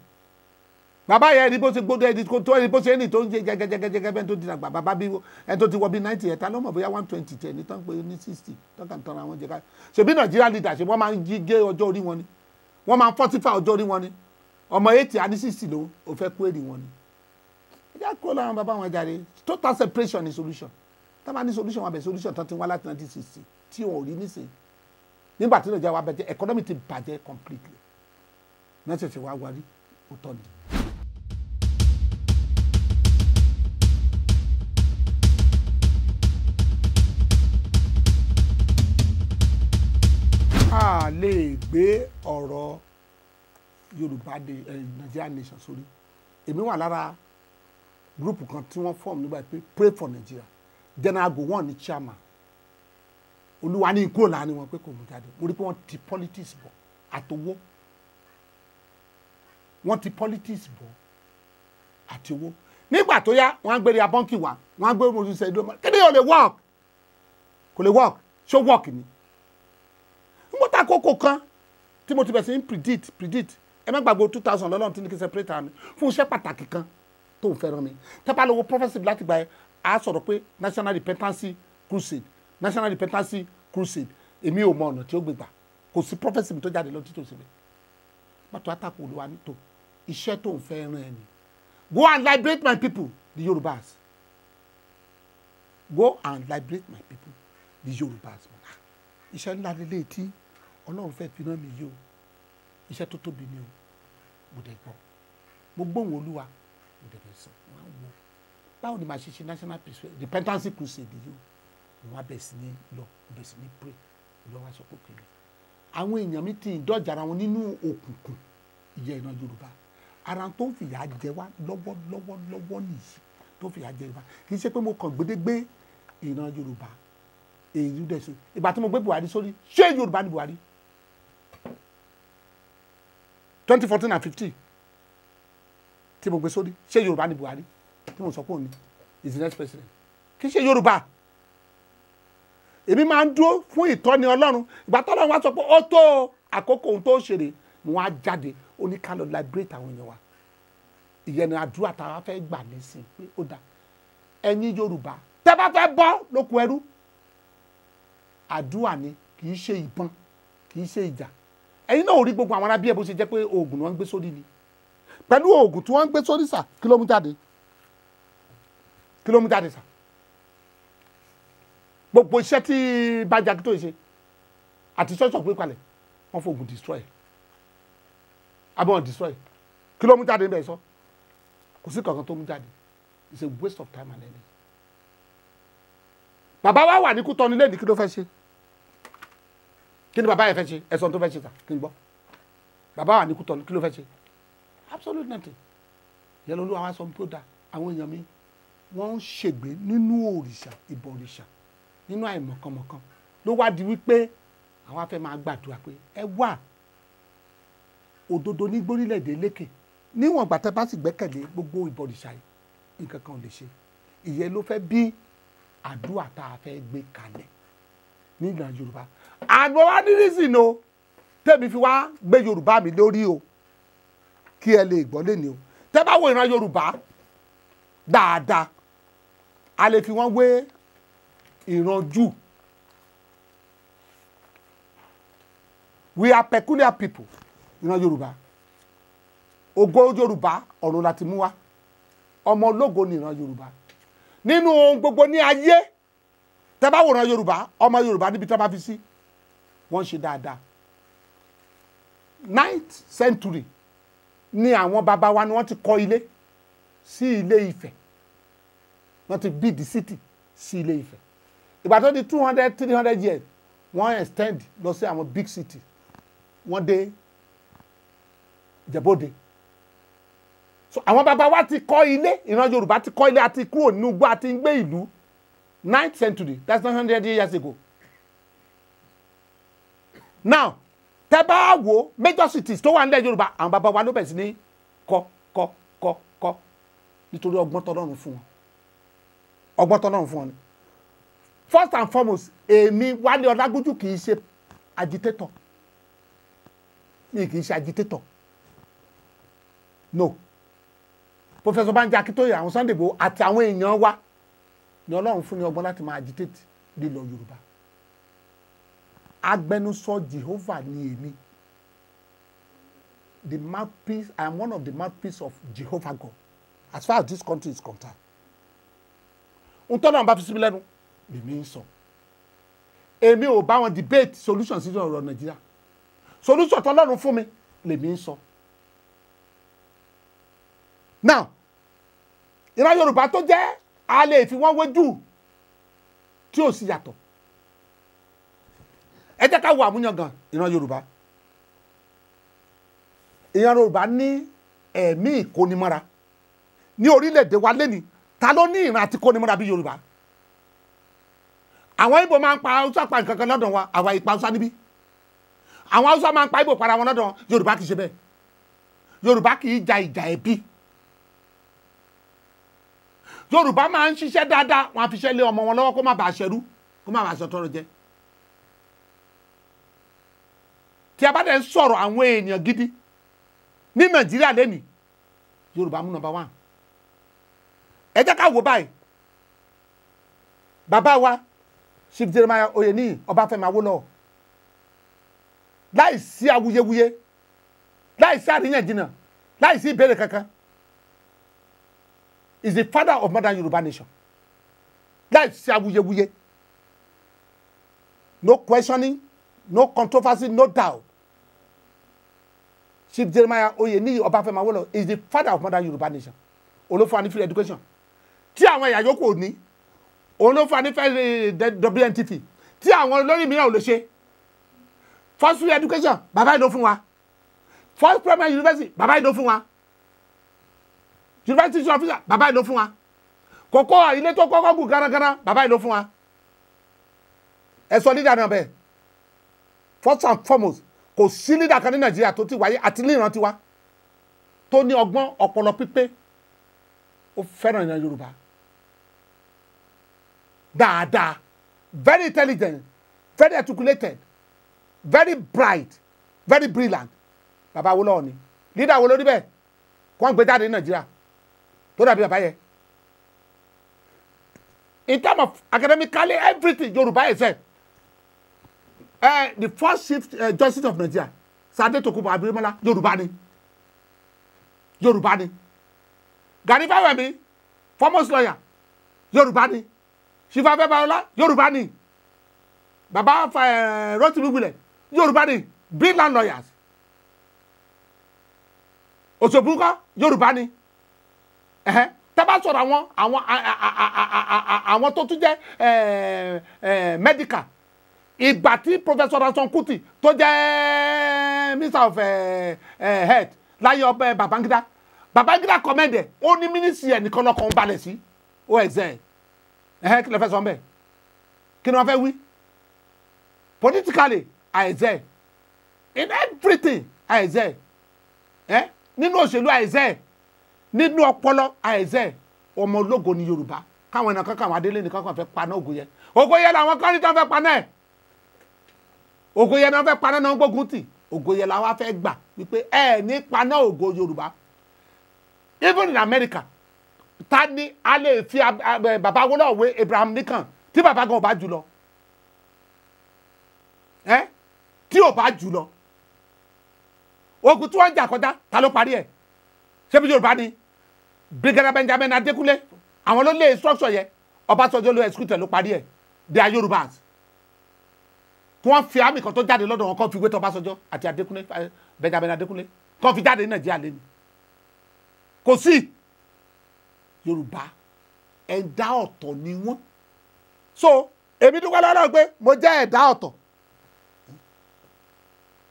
bàbá yẹn ẹni bó ṣe gbódò ẹni tó ẹni bó ṣe ẹni tó ń jẹ gẹ́gẹ́gẹ́gẹ́ bẹ́ẹ̀ tó ti dàgbà bàbá bí ẹni tó ti wọ bí 90 ẹ̀ta ló mọ̀ bóyá 120 tẹ̀ ní tán pé ní 60 tán kàn tan àwọn jẹ ká ṣèbí Nàìjíríà leader ṣe wọ́n máa ń gé ọjọ́ orí wọn ni wọ́n máa ń fortify ọjọ́ orí wọn ni ọmọ 80 àní 60 ló ò fẹ́ kú èrè wọn ni ẹjẹ́ kó láwọn bàbá wọn jáde total separation ni solution tá bá ní solution wọn bẹ̀ solution tán ti wá láti 1960 tí wọn ò rí nísìn nígbà tí Nàìjíríà wà bẹ̀jẹ̀ economy ti bàjẹ́ completely náà ṣẹ̀ṣẹ̀ wá wárí ó tọ́ ni. a lè gbé ọ̀rọ̀ Yorùbá de Nigeria nation sórí èmi wà lára gúrùpù kan tí wọ́n fọ́ọ̀mù nígbà pé pray for Nigeria General Gowon ní chairman olúwa ní ikú ọ̀la ni wọn pé kò mú jáde mo rí pé wọ́n ti politics bọ̀ àtowó wọ́n ti politics bọ̀ àti owó nígbà tó yá wọ́n á gbére abọ́ǹkì wá wọ́n á gbé ojú sẹ́yìn ló mọ́ kí ni yóò lè work kò lè work ṣó work ni mo ta kókó kan tí mo ti bẹ̀ sí ní predict ẹ má gbàgbọ́ 2000 lọ́lọ́run tí ní kí n separate àmì fún iṣẹ́ pàtàkì kan tó ń fẹ́ràn mi tẹ́pá lówó prophecy láti gba ẹ á sọ̀rọ̀ pé national repentance crusade èmi ò mọ ọ̀nà tí ó gbégbà kò sí prophecy mi tó jáde lọ títò síbẹ̀ pàtó àtàkùn olúwa nítò iṣẹ́ tó ń fẹ́ràn ẹni go and liberate my people the Yorubas go and liberate my people the Yorubas iṣẹ́ ńlá lélẹ́yìí tí Ọlọ́run fẹ́ fi rán mi yìí o iṣẹ́ tó tóbi ni o mo dẹ̀ gbọ́ mo gbóhùn olúwa mo dẹ̀ bẹ̀ sọ wọn wo báwo ni màá ṣe ṣe national repentance crusade yìí o wọn á bẹ̀ sí ní lọ bẹ̀ sí ní pray lọ́wọ́ aṣọ pòkè rẹ̀ àwọn èèyàn mi ti dọ́jà ara wọn nínú òkùnkùn ìyẹn iná Yorùbá ara tó ń fìyà jẹ wá lọ́wọ́ nìyí tó ń fìyà jẹ wá kì í ṣe pé mo kàn gbédégbé iná Yorùbá èyí dẹ̀ ṣe ìgbà tí mo gbé Buhari sórí ṣé Yorùbá ni Buhari 2014 and 15 tí mo gbé sórí ṣé Yorùbá ni Buhari tí mo sọ pé òun ni is the next president kì í ṣe Yorùbá èmi máa ń dúró fún ìtọ́ni Ọlọ́run ìgbà tó Ọlọ́run wá sọ pé ó tó àkókò ohun tó ṣeré mo wá jáde ó ní ká lọ liberate àwọn èèyàn wa ìyẹn ni àdúrà tá a fẹ́ gbà nísìn pé ó dá ẹ̀yin Yorùbá tẹ́ bá fẹ́ bọ́ lóko ẹrú àdúrà ni kì í ṣe ìbọn kì í ṣe ìjà ẹ̀yin náà ò rí gbogbo àwọn arábíyẹ bó ṣe jẹ́ pé oògùn ni wọ́n ń gbé sórí ni pẹ̀lú oògùn tí wọ́n ń gbé sórí sà kí ló mú jáde sà gbogbo iṣẹ́ tí Banji Akintoye ṣe àti ṣọ́ọ̀ṣọ̀ pé kalẹ̀ wọ́n fògùn destroy abọ́n destroy kí ló mú jáde ń bẹ̀ sọ kò sí kankan tó mú jáde it's a waste of time and energy bàbá wa wà ní Kútọ́nù lẹ́ni kí ló fẹ́ ṣe kí ni bàbá yẹn fẹ́ ṣe ẹ̀sán tó fẹ́ ṣe sà kí n gbọ́ bàbá wà ní Kútọ́nù kí ló fẹ́ ṣe absolute nothing yẹn ló ló àwọn aṣọ tó dáa àwọn èèyàn mi wọ́n ń ṣègbè nínú òrìṣà ìbọ̀rìṣà nínú àìmọ̀kànmọ̀kàn ló wá di wípé àwọn afẹ́ máa gbàdúrà pé ẹ wà òdodo ní gbórílẹ̀-èdè lékè níwọ̀n ìgbà tẹ́ bá sì gbẹ́kẹ̀lé gbogbo ìbọ̀rìṣà yìí nǹkan kan ò lè ṣe ìyẹn ló fẹ́ bí àdúrà tá a fẹ́ gbé kalẹ̀ nílẹ̀ Yorùbá àgbọ̀ wá ní reason o tẹ́mi fi wá gbé Yorùbá mi lórí o kí ẹ lè gbọ́ lẹ́ni o tẹ́ bá wo ìran Yorùbá dáadáa a lè fi wọ́n wé ìran Júù we are peculiar people ìran Yorùbá ògo Yorùbá ọ̀run láti mú wá ọmọ ológo ni ìran Yorùbá nínú ohun gbogbo ní ayé tẹ́ bá wòran Yorùbá ọmọ Yorùbá níbi tí wọ́n bá fi sí wọ́n ṣe dáadáa 9th century ni àwọn bàbá wa ni wọ́n ti kọ́ ilé sí Ilé Ifẹ̀ wọ́n ti build the city sí Ilé Ifẹ̀ ìgbà tó di 200-300 years wọ́n extend lọ sí àwọn big city wọ́n dé Ìjẹ̀bú-Òde so àwọn bàbá wa ti kọ́ ilé ìran Yorùbá ti kọ́ ilé àti kúrò nínú igbó àti ń gbé ìlú 9th century that's 900 years ago now tẹ́ bá wo major cities tó wà nílẹ̀ Yorùbá àwọn bàbá wa ló bẹ̀rẹ̀ sí ní kọ́ nítorí ọgbọ́n tọ́lọ́run fún wọn ọgbọ́n tọ́lọ́run fún wọn ni first and foremost èmi Wálé Ọlágúnjú kì í ṣe agitator mi kì í ṣe agitator no Professor Banji Akintoye àwọn Sunday Igboho àti àwọn èèyàn wa ni Ọlọ́run fún ní ọgbọ́n láti máa agitate lílọ Yorùbá agbẹnusọ Jehovah ni èmi the mouthpiece I am one of the mouthpiece of Jehovah God as far as this country is concerned ntọ́nà bá fi síbi lẹ́nu lèmi ń sọ èmi ò bá wọn debate solution sí ọ̀rọ̀ Nàìjíríà solution tọ́lọ́run fún mi lèmi ń sọ now ìran Yorùbá tó jẹ́ a lè fi wọ́n wéjú tí ò sí yàtọ̀ ẹ jẹ́ ká wo àmúyangàn ìran Yorùbá ní ẹ̀mí ìkónimọ́ra ní orílẹ̀-èdè wa lẹ́ni ta ló ní ìran àti kónimọ́ra bí Yorùbá àwọn Ìgbò máa ń pa Haúsá pa nǹkan kan lọ́dọ̀ wa àwa ìpa Haúsá níbí àwọn Haúsá máa ń pa Ìgbò para wọn lọ́dọ̀ Yorùbá kì í ṣe bẹ́ẹ̀ Yorùbá kì í ja ìjà ẹbí Yorùbá máa ń ṣiṣẹ́ dáadáa wọn á fi ṣẹ́ lé ọmọ wọn lọ́wọ́ kó má bàa ṣẹrú kó má bàa ṣọtọrọ jẹ tí a bá dẹ̀ ń sọ̀rọ̀ àwọn èèyàn gidi ní Nàìjíríà lẹ́nìí Yorùbá mú number 1 ẹ jẹ́ ká wò báyìí bàbá wa Chief Jeremiah Oyeniyi Ọbáfẹ́mi Awólọ́wọ̀ láì sí awuyewuye láì sí àríyànjiyàn láì sí ìbéèrè kankan is the father of modern Yoruba nation láì sí awuyewuye no questioning no controversy no doubt Chief Jeremiah Oyeniyi Ọbáfẹ́mi Awólọ́wọ̀ is the father of modern Yoruba nation olófò ní free education tí àwọn ẹ̀yà yòókù ò ní olófò ní fẹ́ WNTP tí àwọn olórí mìíràn ò lè ṣe first free education bàbá ìlò fún wa first primary university bàbá ìlò fún wa university officer bàbá ìlò fún wa kókó ilé tó kọ́kọ́ gùn garagara bàbá ìlò fún wa ẹ sọ leader náà bẹ́ẹ̀ first and foremost kò sí leader kan ní Nàìjíríà tó ti wáyé àti ní ìran tiwa tó ní ọgbọ́n ọpọlọ pípé ó fẹ́ràn ìran Yorùbá dáadáa very intelligent very articulated very bright very brilliant bàbá Awólọ́wọ̀ ni leader wo ló rí bẹ́ẹ̀ kó wọ́n gbé jáde ní Nàìjíríà tó dàbí bàbá yẹn in terms of academically everything Yorùbá is the first chief justice of Nigeria Sade Tokunbo Abimbola Yorùbá ni Gani Fáwẹ̀mí foremost lawyer Yorùbá ni Shifa Fẹ́bàọ́lá Yorùbá ni bàbá Rotimi Wile Yorùbá ni brilliant lawyers Òṣòbùkọ́ Yorùbá ni tẹ́bá sọ̀rọ̀ àwọn tó tún jẹ́ medical ìgbà tí Professor Rason Kuti tó jẹ́ minister of health láyé ọbẹ̀ Babangida commended ó ní ministry ẹ̀ nìkan lọ́kàn balẹ̀ sí ó ẹ̀zẹ̀ kí ló fẹ́ sọ mbẹ́ kí ni wọ́n fẹ́ wí politically àìzẹ̀ in everything àìzẹ̀ nínú òṣèlú àìzẹ̀ nínú ọpọlọ àìzẹ̀ ọmọ ológo ní Yorùbá káwọn ẹnìkan káwọn adélé nìkan kan fẹ́ paná Ògòyẹ làwọn kan ní tán fẹ́ paná ẹ̀ Ògòyẹ náà fẹ́ paná náà gbógun tì Ògòyẹ làwọn fẹ́ gbà wípé ẹ ní paná ògo Yorùbá even in America ta ni a lè fi bàbá Awólọ́wọ̀ wé Abraham Lincoln tí bàbá gan ò bá jù lọ tí ò bá jù lọ ogun tí wọ́n ń jà kọjá ta ló parí ẹ̀ ṣé bí Yorùbá ni Brigadier Benjamin Adekunle àwọn ló lé structure yẹ Ọbásanjọ́ ló execute ló parí ẹ̀ they are Yorùbás tí wọ́n fi àmì kan tó jáde lọ́dọ̀ wọn kan fi wé tó Ọbásanjọ́ àti Adekunle Benjamin Adekunle kan fi jáde ní Nàìjíríà lẹ́nu kò sí Yorùbá ẹ̀dá ọ̀tọ̀ ni wọ́n so èmi dúpẹ́ lọ́dọ̀ pé mo jẹ́ ẹ̀dá ọ̀tọ̀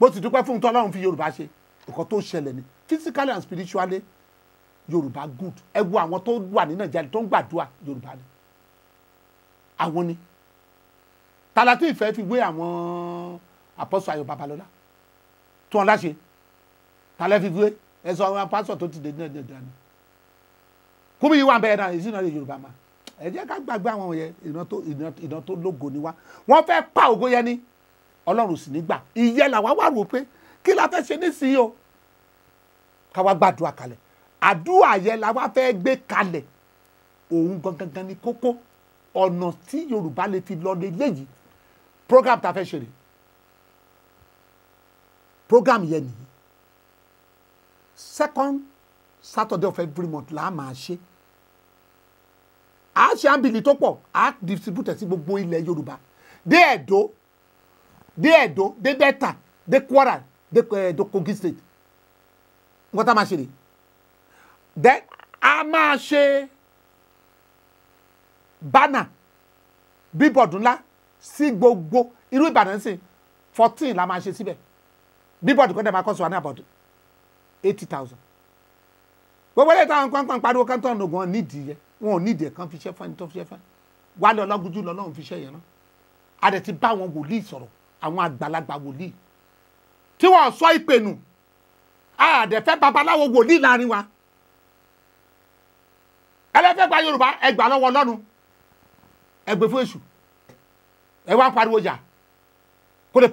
bó ti dúpẹ́ fún tọ́lọ́run fi Yorùbá ṣe nǹkan tó ṣẹlẹ̀ ni physically and spiritually Yorùbá good ẹ wo àwọn tó wà ní Nàìjíríà tó ń gbàdúrà Yorùbá ni àwọn ni tàlàtí ìfẹ́ fi wé àwọn Apostle Ayọ̀ Babalọ́lá tó wọn láṣẹ tàlẹ́ fi wé ẹ sọ àwọn pásọ̀ tó ti dé ní Nàìjíríà ni Kúmí yìí wà bẹ́ẹ̀ náà èsì náà lè Yorùbá máa ẹ jẹ́ ká gbàgbé àwọn yẹn ìran tó lógo ni wá wọ́n fẹ́ pa ògo yẹn ni Ọlọ́run sì ní gbà ìyẹn làwa wà rò pé kí la fẹ́ ṣe nísìnyí o ká wá gbàdúrà kalẹ̀ àdúrà yẹn làwa fẹ́ gbé kalẹ̀ òun gangan ni kókó ọ̀nà tí Yorùbá lè fi lọ lé léyìí program tá a fẹ́ ṣe rè program yẹn nìyí second Saturday of every month là á máa ṣe a ṣe àǹbìlì tó pọ̀ a distribute sí gbogbo ilẹ̀ Yorùbá dé Ẹ̀dó dé Delta dé Kwara dé Kogi state nǹkan tá a máa ṣe rè then a máa ṣe banner billboard ńlá sí gbogbo irú Ìbàdàn sí 14 la máa ṣe síbẹ̀ billboard kan dẹ̀ máa cost wa ní about 80,000 gbogbo ilé táwọn kan pariwo kan tó ń lògùn wọn nídìí yẹ wọn ò nídìí ẹ̀ kan fi ṣẹ́ fún ẹni tó fi ṣẹ́ fún Wálé Ọlágúnjú lọ́lọ́run fi ṣẹ́ yẹn náà a dẹ̀ ti bá àwọn wòlíì sọ̀rọ̀ àwọn àgbàlagbà wòlíì tí wọ́n sọ ìpè nù a dẹ̀ fẹ́ babaláwo wòlíì láàrin wa ẹlẹ́fẹ́ gba Yorùbá ẹ gbà lọ́wọ́ Ọlọ́run ẹ gbé fún èṣù ẹ wá pariwo jà kò lè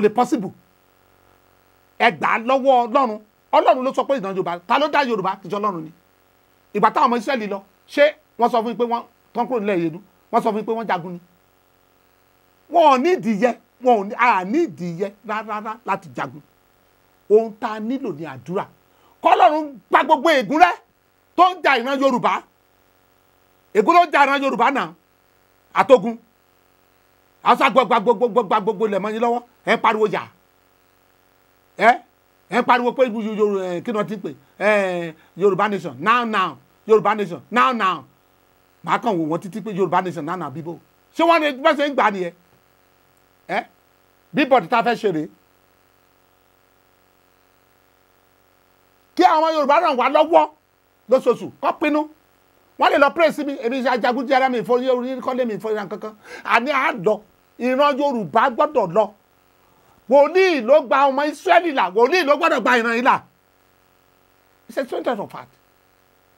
possible ẹ gbà lọ́wọ́ Ọlọ́run ló sọ pé ìdán Yorùbá ta ló dá Yorùbá kìjọ Ọlọ́run ni ìgbà táwọn ọmọ Ísírẹ́lì lọ ṣé wọ́n sọ fún yín pé wọ́n tán kúrò nílẹ̀ yẹnu wọ́n sọ fún yín pé wọ́n jagun ni wọn ò nídìí yẹ wọn ò nídìí yẹ rárá láti jagun ohun tá a nílò ní àdúrà kọ́lọ́run gba gbogbo ègún rẹ tó ń ja ìran Yorùbá ègún ló ń ja ìran Yorùbá náà àtogun àṣà gbogbo ilẹ̀ mọ́ yín lọ́wọ́ ẹ̀ ń pariwo jà ẹ̀ ń pariwo pé kí ni wọ́n ti pè Yorùbá Nation now Yorùbá Nation now màá kàn wò wọ́n títí pé Yorùbá Nation now bíbó ṣé wọ́n ní bẹ́ẹ̀ ṣe ń gbà nìyẹn bíbọ̀dì tá a fẹ́ ṣe rèé kí àwọn Yorùbá ràn wá lọ́wọ́ lóṣooṣù kọ́ pinnu wọ́n lè lọ pray sí mi èmi ṣe ajagunjẹ́ra mi ìfọyín orí kọ́lé mi ìfọyín kankan àní àádọ́ ìran Yorùbá gbọ́dọ̀ lọ wòlíì ló gba ọmọ Ísírẹ́lì là wòlíì ló gbọ́dọ̀ gba ìran yìí là it's a strange of fact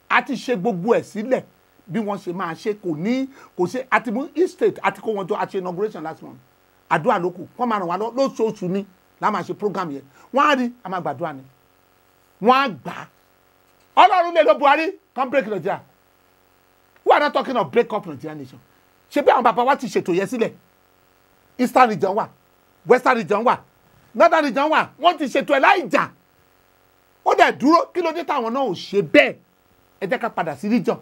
a ti ṣe gbogbo ẹ̀ sílẹ̀ bí wọ́n ṣe máa ṣe kò ṣe àti mú estate àti kó wọn jọ àti inauguration last month àdúrà ló kù wọ́n máa ràn wá lọ lóṣooṣù ni la máa ṣe program yẹn wọ́n á rí a máa gbàdúrà ni wọ́n á gbà á Ọlọ́run lè lo Buhari come break Nigeria we are not talking of break up Nigeria nation ṣe bí àwọn bàbá wa ti ṣètò yẹn sílẹ̀ Eastern region wà Western region wà Northern region wà wọ́n ti ṣètò ẹ̀ láì jà ó dẹ̀ dúró kí ló dé táwọn náà ò ṣe bẹ́ẹ̀ ẹ jẹ́ ká padà sí region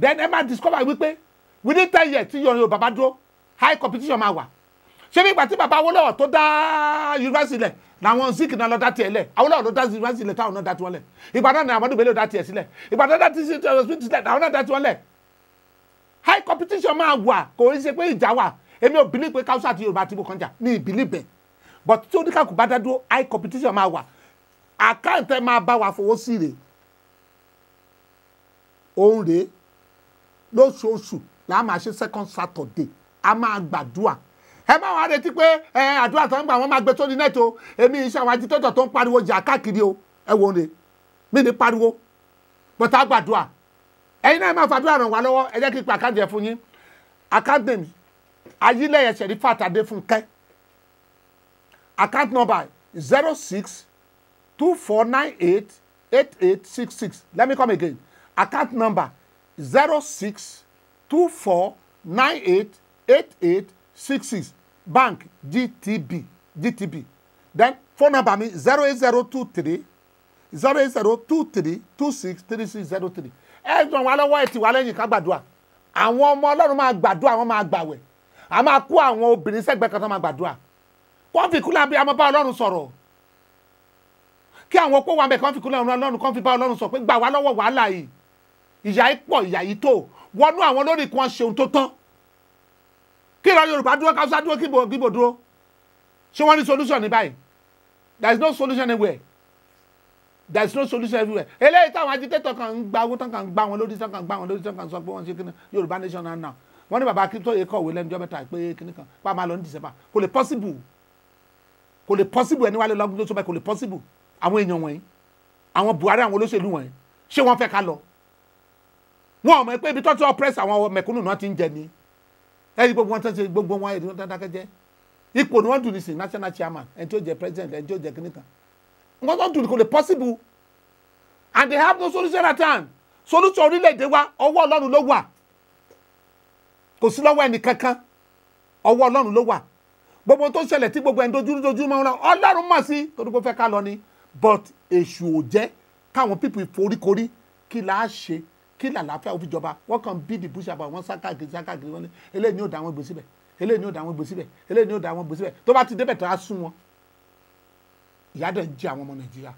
then ẹ máa discover wípé within 10 years tí Yorùbá bá dúró high competition máa wà ṣé nígbà tí bàbá Awólọ́wọ̀ tó dá yunifásitì lẹ̀ làwọn Zik náà lọ dá tiẹ̀ lẹ̀ Awólọ́wọ̀ ló dá yunifásitì lẹ̀ táwọn náà dá tiwọn lẹ̀ ìgbà náà ni Ahmadu Bello dá tiẹ̀ sílẹ̀ ìgbà náà dá hospital sílẹ̀ àwọn náà dá tiwọn lẹ̀ high competition máa wà kò ń ṣe pé ìjà wà èmi ò believe pé Hausa àti Yorùbá ti bò kan jà ní ìbílẹ̀ bẹ̀ but tí oníkàkùn bá dá dúró high competition máa wà àkáǹtẹ̀ máa bá wa fowó sí rè òun rèé lóṣooṣù là máa ṣe second Saturday a máa gbàdúrà ẹ máa wá retí pé àdúrà tó ń gbà wọ́n máa gbé sórí nẹ́ẹ̀tì o èmi iṣẹ́ àwọn ajítótò tó ń pariwo jà káàkiri o ẹ wò ó mi ní pariwo bọ́tà gbàdúrà ẹ̀yin náà máa fàdúrà ràn wá lọ́wọ́ ẹ jẹ́ kí n pa àkáǹtì ẹ̀ fún yín àkáǹtì name Ayílẹ̀yẹ Sherifat Adéfúnkẹ́ account number 0624988866 let me come again account number 0624988866 bank GTB then phone number mi 08023 ẹ jọ̀ọ́ wá lọ́wọ́ ẹ ti wá lẹ́yìn ká gbàdúrà àwọn ọmọ Ọlọ́run máa gbàdúrà wọ́n máa gbàwẹ̀ a máa kó àwọn obìnrin sẹ́gbẹ̀ẹ́ kan tó máa gbàdúrà kó fi kúlẹ̀ bí a máa bá Ọlọ́run sọ̀rọ̀ kí àwọn opó wa bẹ̀ kó fi kúlẹ̀ Ọlọ́run kó fi bá Ọlọ́run sọ pé gbà wá lọ́wọ́ wàhálà yìí ìyà yìí pọ̀ ìyà yìí tó wọnú àwọn lórí kan ṣe ohun tó tán kí ìran Yorùbá dúró káwùsá dúró kíbo dúró ṣé wọ́n ní solution ní báyìí there is no solution anywhere there is no solution everywhere eléyìí táwọn agitator kan ń gba owó tán kan ń gbá wọn lórí tán kan ń gbá wọn lórí tán kan sọ pé wọ́n ṣe kíni Yorùbá Nation now wọ́n ní bàbá Akintoye kọ̀wé lẹ́nu ọjọ́ mẹ́ta pé kíní kan pa máa lọ ní December kò lè possible ẹni Wálé Ọlágunjú tó sọ bẹ́ẹ̀ kò lè possible àwọn èèyàn wọ̀nyí àwọn Buhari àwọn olóṣèlú wọ̀nyí ṣé wọ́n fẹ́ ká lọ wọn ò mọ̀ pé ibi tó ti oppress àwọn mẹ̀kúnnù náà ti ń jẹ ni ẹni gbogbo wọn tó ṣe gbogbo wọn ẹni wọn tó dákẹ́ jẹ́ ipò ni wọ́n dùn ní sí national chairman ẹni tó jẹ president ẹni tó jẹ kìnìkan nǹkan tó dùn kò lè possible and they have no solution at hand solution orílẹ̀-èdè wa ọwọ́ Ọlọ́run ló wà kò sí lọ́wọ́ ẹnì kankan ọwọ́ Ọlọ́run ló wà gbogbo tó ṣẹlẹ̀ tí gbogbo ẹni dojú mọ́ Ọlọ́run mọ̀ sí torí kó fẹ́ ká lọ ni but èṣù ò jẹ́ káwọn people foríkorí kí là á ṣe kí làlàáfíà òfin jọba wọ́n kàn bí the bush about wọ́n sákàkiri wọ́n ní eléyìí ni ó dá wọn gbé síbẹ̀ eléyìí ni ó dá wọn gbé síbẹ̀ eléyìí ni ó dá wọn gbé síbẹ̀ tó bá ti débẹ̀ tó á sún wọn ìyà dẹ̀ ń jẹ àwọn ọmọ Nàìjíríà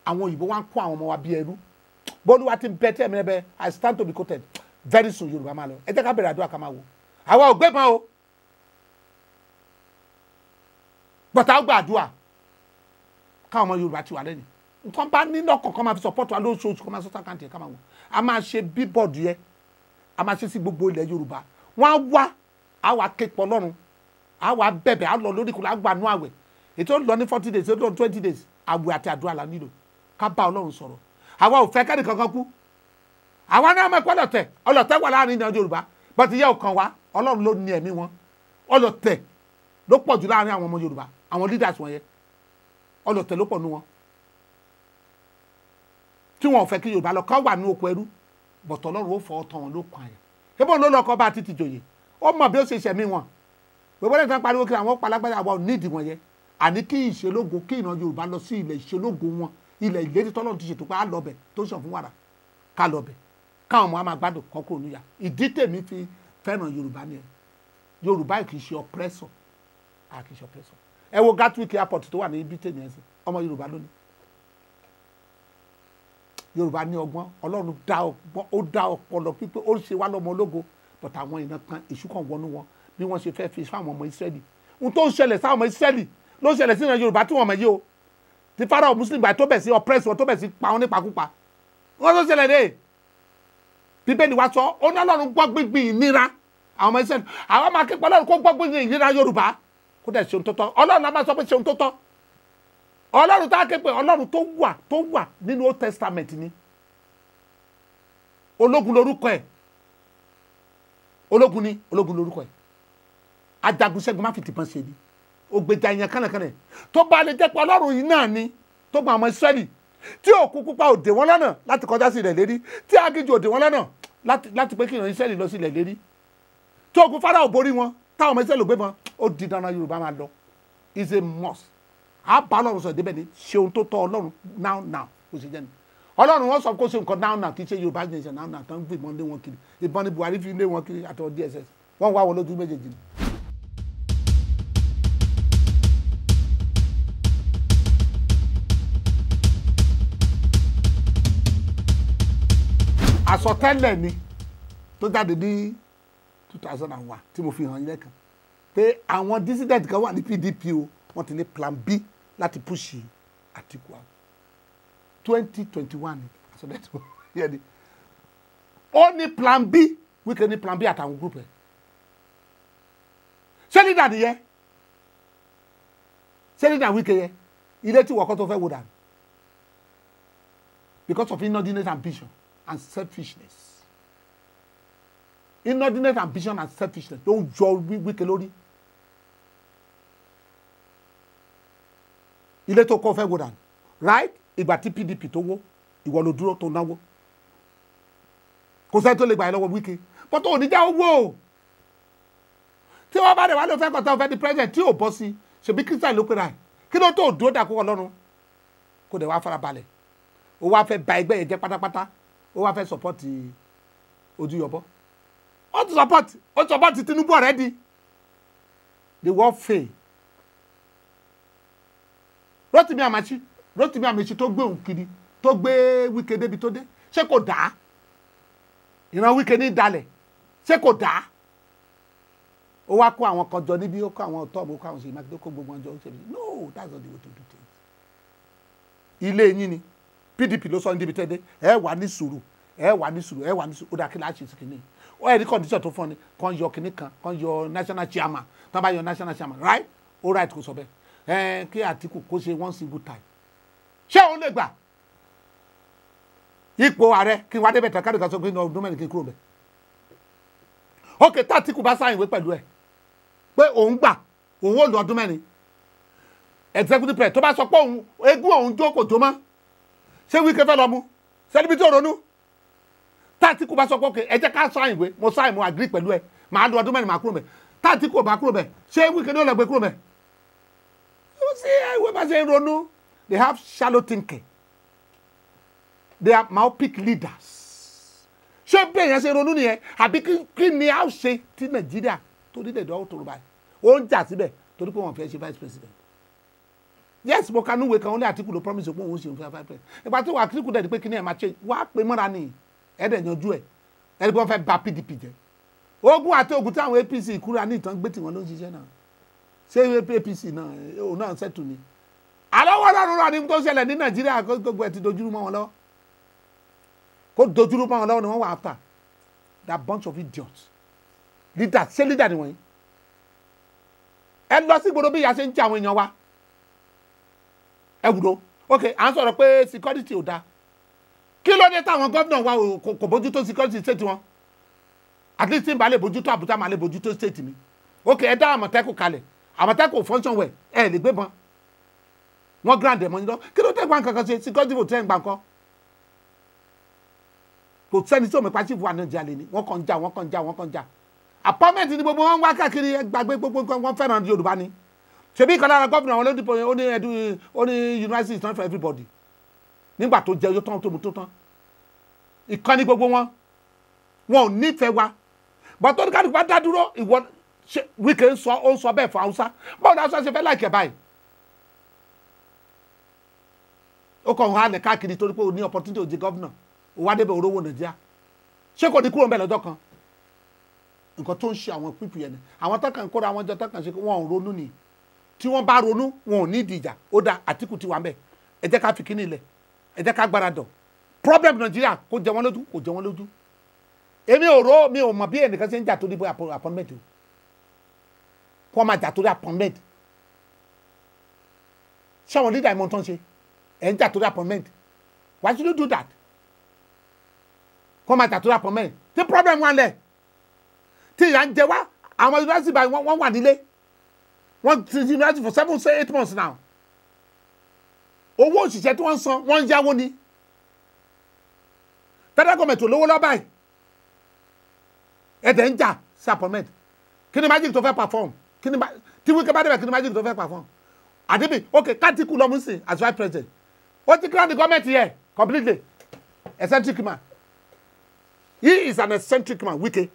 àwọn òyìnbó wá ń kó àwọn ọmọ wa bí ẹrú bólúwa ti bẹ tẹ́ mi lẹ́bẹ̀ I stand to be quoted very soon Yorùbá máa lọ ẹ jẹ́ ká bẹ̀rẹ̀ àdúrà ká máa wò àwa ò gbẹ́bọn o bọ̀tà ó gba àdúrà káwọn ọmọ Yorùbá ti wà lẹ́yìn nǹkan bá nílò kọ̀ọ̀kan máa fi support wa lóṣooṣù kó máa sọ́tà káńtì ká máa wò a máa ṣe bíbọ̀dù yẹ a máa ṣe sí gbogbo ilẹ̀ Yorùbá wọ́n á wá á wá képọ̀ lọ́run á wá bẹ̀bẹ̀ á lọ lórí ìkùlọ̀ á gbà nú àwẹ̀ ètò lọ ní 40 days ètò lọ 20 days àwẹ̀ àti àdúrà la nílò ká bá Ọlọ́run sọ̀rọ̀ àwa ò fẹ́ kẹ́ni kankan kú àwa náà mọ̀ pé ọlọ̀tẹ̀ wà láàrin ìdíjọ́ Yorùbá bọ́tí yẹ ọkàn wa Ọlọ́run ló ní ẹ̀mí wọn ọlọ̀tẹ̀ ló pọ̀ jù láàrin àwọn ọmọ Yorùbá àwọn leaders wọn yẹ ọlọ̀tẹ̀ ló pọ̀ nú wọn tí wọn ò fẹ́ kí Yorùbá lọ kán wà ní oko ẹrú bọ̀tọ̀ Ọlọ́run ó fọ ọtọ wọn ló kàn yẹn ebó ló lọkọ bá títí jòyè ó mọ̀ bí ó ṣe ṣẹ̀mí wọn gbogbo ẹ̀ka pariwo kí àwọn palágbára àwọn nídìí wọn yẹ àní kí ìṣelógo kí ìran Yorùbá lọ sí ilẹ̀ ìṣelógo wọn ilẹ̀ ìlérí tọ́lọ́run ti ṣètò pé á lọ bẹ̀ tó sàn fún wàrà ká lọ bẹ̀ káwọn ọmọ á máa gbádùn kọ́ kúrò níyà ìdí tèmi fi fẹ́ràn Yorùbá ni ẹ Yorùbá kì í ṣe oppressor kì í ṣe oppressor ẹ wo Gatwick airport tó wà ní ibi tèmi ẹ sí ọmọ Yorùbá lónìí Yorùbá ní ọgbọ́n Ọlọ́run dá ọgbọ́n ó dá ọpọlọ pípé ó ṣe wá lọ́mọ ológo but àwọn ìran kan èṣù kan wọnú wọn bí wọ́n ṣe fẹ́ fi fáwọn ọmọ Ísírẹ́lì ohun tó ń ṣẹlẹ̀ sáwọn ọmọ Ísírẹ́lì ló ń ṣẹlẹ̀ sí ìran Yorùbá tí wọ́n mọ̀ yìí o ti Fáráò Muslim gbà tó bẹ̀ sí oppress wọn tó bẹ̀ sí pa wọn nípakúpa wọ́n tó ṣẹlẹ̀ dé Bíbélì wa sọ ó ní Ọlọ́run gbọ́ gbígbìn ìnira àwọn ọmọ Ísírẹ́lì àwọn máa képa Ọlọ́run kó gbọ́ gbígbìn ìnira Yorùbá kó dẹ̀ ṣe ohun tó tọ́ Ọlọ́run á máa sọ pé ṣe ohun tó tọ́ Ọlọ́run tá a ké pé Ọlọ́run tó wà nínú Old Testament ni ológun lorúkọ ẹ̀ ológun lorúkọ ẹ̀ ajagun ṣẹ́gun má fi tìbọn ṣe ni ògbèjà èèyàn kánàkánà tó bá lè jẹ́ pé Ọlọ́run yìí náà ni tó gba àwọn Ísírẹ́lì tí òkú pupa òdè wọn lọ́nà láti kọjá sí ilẹ̀ lérí tí aginjù òdè wọn lọ́nà láti pé kí ìran Ísírẹ́lì lọ sí ilẹ̀ lérí tí ogun Fáráò borí wọn táwọn ọmọ Ísírẹ́lì gbé wọn ó di dandan Yorùbá máa lọ is a must a bá Ọlọ́run sọ débẹ̀ ni ṣe ohun tó tọ́ Ọlọ́run now kò sí jẹ́ ni Ọlọ́run wọn sọ kó ṣe nǹkan now kì í ṣe Yorùbá nation now tán gbé ìbọn lé wọn kiri ìbọn ní Buhari fi lé wọn kiri àtọ DSS wọn wá wọn lójú méjèèjì ni. àsọtẹ́lẹ̀ ni tó jáde ní 2001 tí mo fi hàn yín lẹ́kan pé àwọn dissident kan wà ní PDP o wọ́n ti ní plan B láti púṣì Àtíkù àwọn 2021 ni àsọtẹ́lẹ̀ yẹn ni ó ní plan B Wike ní plan B àtàwọn group ẹ̀ ṣé leader nìyẹn ṣé leader Wike yẹn ilé tí wọ́kọ́ tó fẹ́ wò dànù because of inordinate ambition and selfishness inordinate ambition and selfishness ló ń jọ Wike lórí ilé tó kọ́ fẹ́ wò dànù right ìgbà tí PDP tó wó ìwọ ló dúró tó náwó kò sẹ́ni tó lè gbà ẹ́ lọ́wọ́ Wike bọ́tò oníjà owó tí wọ́n bá dẹ̀ wá ló fẹ́ kọ́ta ọ̀fẹ́ di president tí ò bọ́ sí ṣèbí Christian ló pera ẹ̀ kí ló tó dúró dà kó Ọlọ́run kó dẹ̀ wá farabalẹ̀ ó wá fẹ́ ba ẹgbẹ́ yẹn jẹ́ pátápátá ó wá fẹ́ support Ojúyọbọ ó ti support Tinubu already the war fail Rotimi Amaechi tó gbé òun kiri tó gbé Wike débi tó dé ṣé kò dáa ìran Wike ní ìdálẹ̀ ṣé kò dáa ó wá kó àwọn kan jọ níbi ó kó àwọn ọ̀tọ́ ó kó àwọn ṣèyí Mákindé kó gbogbo ọjọ́ ṣe no that's not the way to do things ilé yín ni PDP ló sọ ní ibi tẹ́dẹ́ ẹ wà ní sùúrù ó dà kí láti ṣe kìíní ó ẹ̀rí condition tó fún ọ ni kan yọ kìíní kan yọ national chairman tó bá yọ national chairman right all right kò sọ bẹ́ẹ̀ kí Àtíkù kó ṣe one single time ṣé òun lè gbà ipò ààrẹ kí n wá débẹ̀ tán káàdì kan sọ pé ní ọdún mẹ́rin kí n kúrò bẹ̀. ok tá Àtíkù bá sáyìn ìwé pẹ̀lú ẹ̀ pé òun gbà òun ò lu ọdún mẹ́rin executive president tó bá sọ pé òun egún òun jó kò jó mọ́ ṣé Wike fẹ́ lọ mú sẹ́ni tí ò ronú tá Àtíkù bá sọ pé ok ẹ jẹ́ ká sáyìn ìwé mo sáyìn mo agree pẹ̀lú ẹ̀ màá lu ọdún mẹ́rin màá kúrò bẹ̀ tá Àtíkù ò bá kúrò bẹ̀ ṣé Wike ní ó lọ gbé kúrò bẹ̀. you see ìwé bá ṣe ń ronú they have shallow thinking they are myopic leaders. ṣé bẹ́ẹ̀ yẹn ṣe ronú nìyẹn àbí kí ni a ṣe tí Nàìjíríà tó nílẹ̀ ìdánwò tó rò báyìí ó ń jà síbẹ̀ torí pé wọ́n fẹ́ ṣe vice president. yes mo kanú ìwé kan ó ní Àtíkù ló promise pé òun ṣe òun fẹ́ vice president. ìgbà tí wà á Àtíkù dẹ̀ di pé kí ni ẹ̀ máa ṣe wá pé mọ́ra ni ẹ̀ẹ́dẹ̀ yanjú ẹ̀ ẹni pé wọ́n fẹ́ bà PDP jẹ́. ogun àti ogun tí àwọn APC kúrò ní ìtàn gbé tí wọ́n ló ń ṣiṣẹ́ náà ṣé APC náà òun náà ṣètò ni. àlọ́wọ́ lọ́rùn rà ní tó ṣẹlẹ̀ ní Nàìjíríà gbogbo ẹ̀ ti dojúrú mọ́ wọn lọ́wọ́ kó dojúrú mọ́ wọn lọ́wọ́ ni wọ́n wà after that bunch of idiots leader ṣé leader ni wọ̀nyí ẹ lọ sí gbọdọ̀ bí ìyá ṣe ń jẹ àwọn èèyàn wa ẹ wúro ok à ń sọ̀rọ̀ pé security ò dáa kí ló dé táwọn gómìnà wa kò bójútó security state wọn at least tí n bá lè bójútó Àbújá máa lè bójútó state mi ok ẹ dá Àmọ̀tẹ́kùn kalẹ̀ Àmọ̀tẹ́kùn function well ẹ lè gbébọn wọn grand ẹ̀ mọ́ ní lọ kí ló dé gbọ́n kankan ṣe security vote ẹ̀ ń gbà nǹkan kò sẹ́ni tí òmìnira chief wà náà jalè ni wọ́n kàn já appointment ni gbogbo wọn wá káàkiri gbàgbé gbogbo wọn fẹ́ràn Yorùbá ni ṣebí ìkan lára gómìnà wọn lódìpọ̀ ó ní university is not for everybody nígbà tó jẹ́ yóò tán tó tán ìkànnì gbogbo wọn ò nífẹ̀ẹ́ wa but tó ní káàdì bá dá dúró ìwọ Wike ń sọ bẹ́ẹ̀ fún Haúsá báwo ni Haúsá ṣe fẹ́ láìkẹ́ báyìí ó kàn wá lẹ̀ káàkiri torí pé ó ní opportunity ó jẹ́ gómìnà ó wá débẹ̀ orówó Nàìjíríà ṣé kò ní kúrò ńbẹ̀ lọ́jọ́ kan nǹkan tó ń ṣe àwọn pípì yẹn ni àwọn tọkàn kóra àwọn jọ tọkàn ṣe wọn ò ronú ni tí wọ́n bá ronú wọn ò ní ìdí ìjà ó dá Àtíkù ti wà ńbẹ̀ ẹ jẹ́ ká fi kíní ilẹ̀ ẹ jẹ́ ká gbáradọ̀ problem Nàìjíríà kò jẹ wọ́n lójú kò jẹ wọ́n lójú èmi ò mọ̀ bí ẹnìkan ṣe ń jà torí appointment o kó wọ́n máa jà torí appointment ṣé àwọn leader ìmọ̀ tó ń ṣe ẹ̀ ń jà torí appointment why should you do that kó máa jà torí appointment tí problem wà lẹ̀ tí ìyà ń jẹ wá àwọn university báyìí wọ́n wà nílé wọ́n ti university for 7-8 months now owó òṣìṣẹ́ tí wọ́n ń san wọ́n ń yáwó ni federal government ò lówó lọ́ báyìí ẹ̀dẹ̀ ń jà sí appointment kí ni magic tó fẹ́ perform kí ni tí Wike bá débẹ̀ kí ni magic tó fẹ́ perform àdébì ok kátìkù lọ́mú sí as vice president ó ti clear the government here completely eccentric man he is an eccentric man Wike